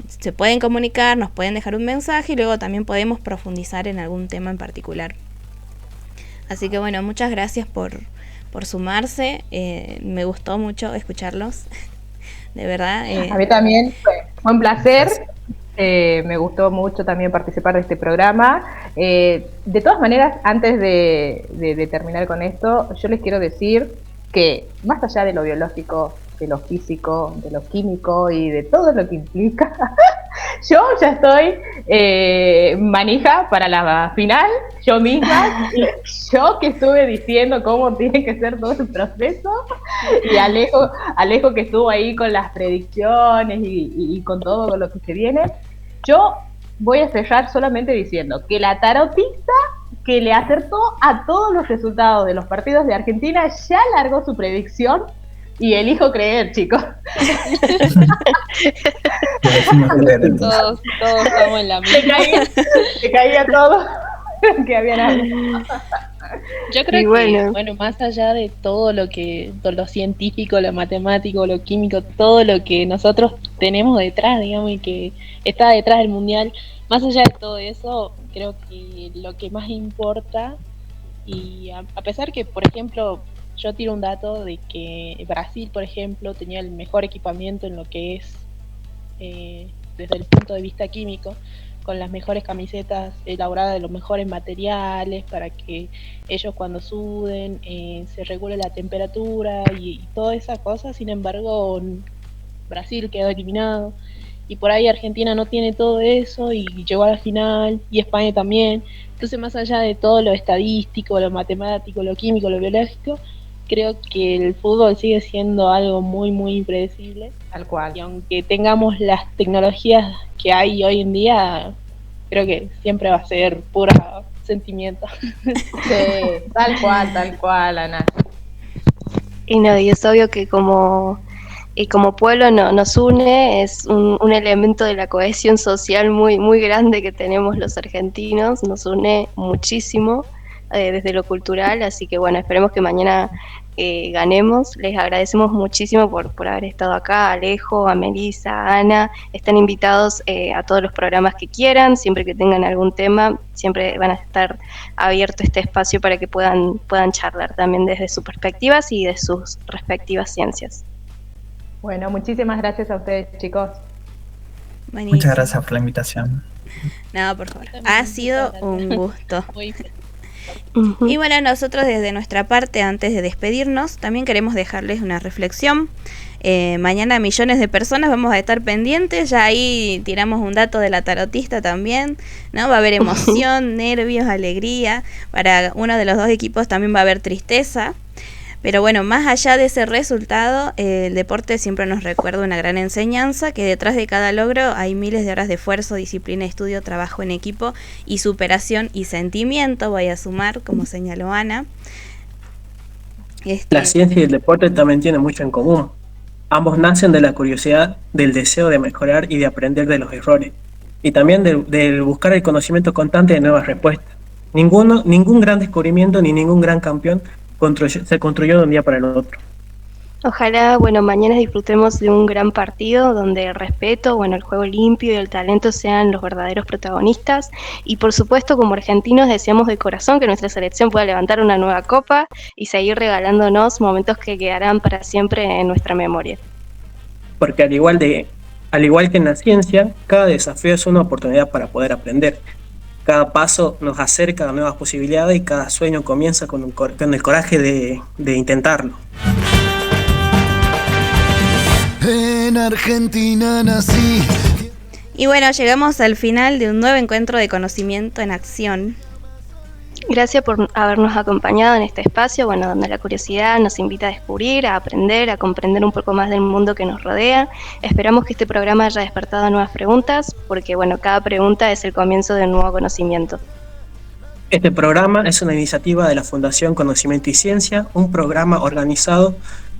Se pueden comunicar, nos pueden dejar un mensaje y luego también podemos profundizar en algún tema en particular. Así que bueno, muchas gracias por sumarse. Me gustó mucho escucharlos, de verdad. A mí también fue un placer. Me gustó mucho también participar de este programa. De todas maneras, antes de terminar con esto, yo les quiero decir que más allá de lo biológico, de lo físico, de lo químico y de todo lo que implica, yo ya estoy manija para la final, yo misma, yo que estuve diciendo cómo tiene que ser todo el proceso, y Alejo que estuvo ahí con las predicciones y con todo lo que se viene. Yo voy a cerrar solamente diciendo que la tarotista que le acertó a todos los resultados de los partidos de Argentina ya largó su predicción y elijo creer, chicos. Todos estamos en la misma. Se caía todo que habían algo. Yo creo que, bueno, más allá de todo lo científico, lo matemático, lo químico, todo lo que nosotros tenemos detrás, digamos, y que está detrás del mundial, más allá de todo eso, creo que lo que más importa, y a pesar que, por ejemplo, yo tiro un dato de que Brasil, por ejemplo, tenía el mejor equipamiento en lo que es, desde el punto de vista químico, con las mejores camisetas elaboradas de los mejores materiales para que ellos cuando suden se regule la temperatura y toda esa cosa. Sin embargo, Brasil quedó eliminado y por ahí Argentina no tiene todo eso y llegó a la final, y España también. Entonces, más allá de todo lo estadístico, lo matemático, lo químico, lo biológico, creo que el fútbol sigue siendo algo muy, muy impredecible. Tal cual. Y aunque tengamos las tecnologías que hay hoy en día, creo que siempre va a ser pura sentimiento. Sí, tal cual, Ana. Y es obvio que como pueblo nos une, es un elemento de la cohesión social muy, muy grande que tenemos los argentinos, nos une muchísimo desde lo cultural, así que bueno, esperemos que mañana ganemos. Les agradecemos muchísimo por haber estado acá, a Alejo, a Melissa, a Ana. Están invitados a todos los programas que quieran, siempre que tengan algún tema, siempre van a estar abierto este espacio para que puedan charlar también desde sus perspectivas y de sus respectivas ciencias. Bueno, muchísimas gracias a ustedes, chicos. Buenísimo. Muchas gracias por la invitación. No, por favor. Ha sido un gusto. Y bueno, nosotros desde nuestra parte, antes de despedirnos, también queremos dejarles una reflexión. Mañana millones de personas vamos a estar pendientes, ya ahí tiramos un dato de la tarotista también, ¿no? Va a haber emoción, nervios, alegría. Para uno de los dos equipos también va a haber tristeza. Pero bueno, más allá de ese resultado, el deporte siempre nos recuerda una gran enseñanza, que detrás de cada logro hay miles de horas de esfuerzo, disciplina, estudio, trabajo en equipo y superación y sentimiento, voy a sumar, como señaló Ana. La ciencia y el deporte también tienen mucho en común. Ambos nacen de la curiosidad, del deseo de mejorar y de aprender de los errores, y también del buscar el conocimiento constante de nuevas respuestas. Ningún gran descubrimiento ni ningún gran campeón se construyó de un día para el otro. Ojalá, mañana disfrutemos de un gran partido donde el respeto, el juego limpio y el talento sean los verdaderos protagonistas, y por supuesto, como argentinos, deseamos de corazón que nuestra selección pueda levantar una nueva copa y seguir regalándonos momentos que quedarán para siempre en nuestra memoria. Porque al igual que en la ciencia, cada desafío es una oportunidad para poder aprender. Cada paso nos acerca a nuevas posibilidades y cada sueño comienza con el coraje de intentarlo. En Argentina nací. Y bueno, llegamos al final de un nuevo encuentro de conocimiento en acción. Gracias por habernos acompañado en este espacio, bueno, donde la curiosidad nos invita a descubrir, a aprender, a comprender un poco más del mundo que nos rodea. Esperamos que este programa haya despertado nuevas preguntas, porque bueno, cada pregunta es el comienzo de un nuevo conocimiento. Este programa es una iniciativa de la Fundación Conocimiento y Ciencia, un programa organizado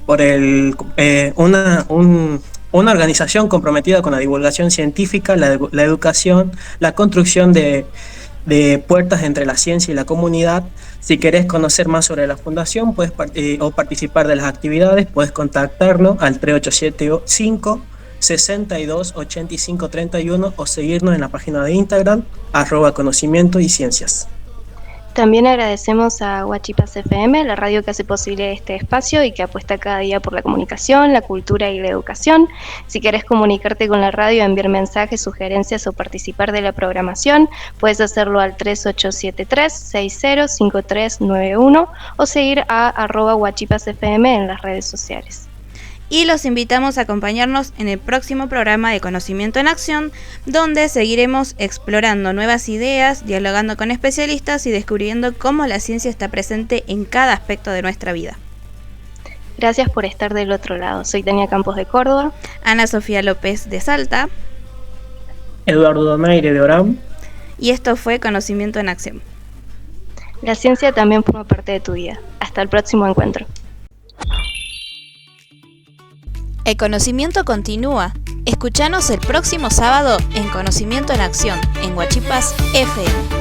por una organización comprometida con la divulgación científica, la educación, la construcción de puertas entre la ciencia y la comunidad. Si querés conocer más sobre la fundación o participar de las actividades, puedes contactarnos al 3875 62 85 31 o seguirnos en la página de Instagram @conocimiento y ciencias. También agradecemos a Huachipas FM, la radio que hace posible este espacio y que apuesta cada día por la comunicación, la cultura y la educación. Si querés comunicarte con la radio, enviar mensajes, sugerencias o participar de la programación, puedes hacerlo al 3873-605391 o seguir a @huachipasfm en las redes sociales. Y los invitamos a acompañarnos en el próximo programa de Conocimiento en Acción, donde seguiremos explorando nuevas ideas, dialogando con especialistas y descubriendo cómo la ciencia está presente en cada aspecto de nuestra vida. Gracias por estar del otro lado. Soy Tania Campos de Córdoba, Ana Sofía López de Salta, Eduardo Donaire de Orán. Y esto fue Conocimiento en Acción. La ciencia también forma parte de tu vida. Hasta el próximo encuentro. El conocimiento continúa. Escúchanos el próximo sábado en Conocimiento en Acción, en Huachipas FM.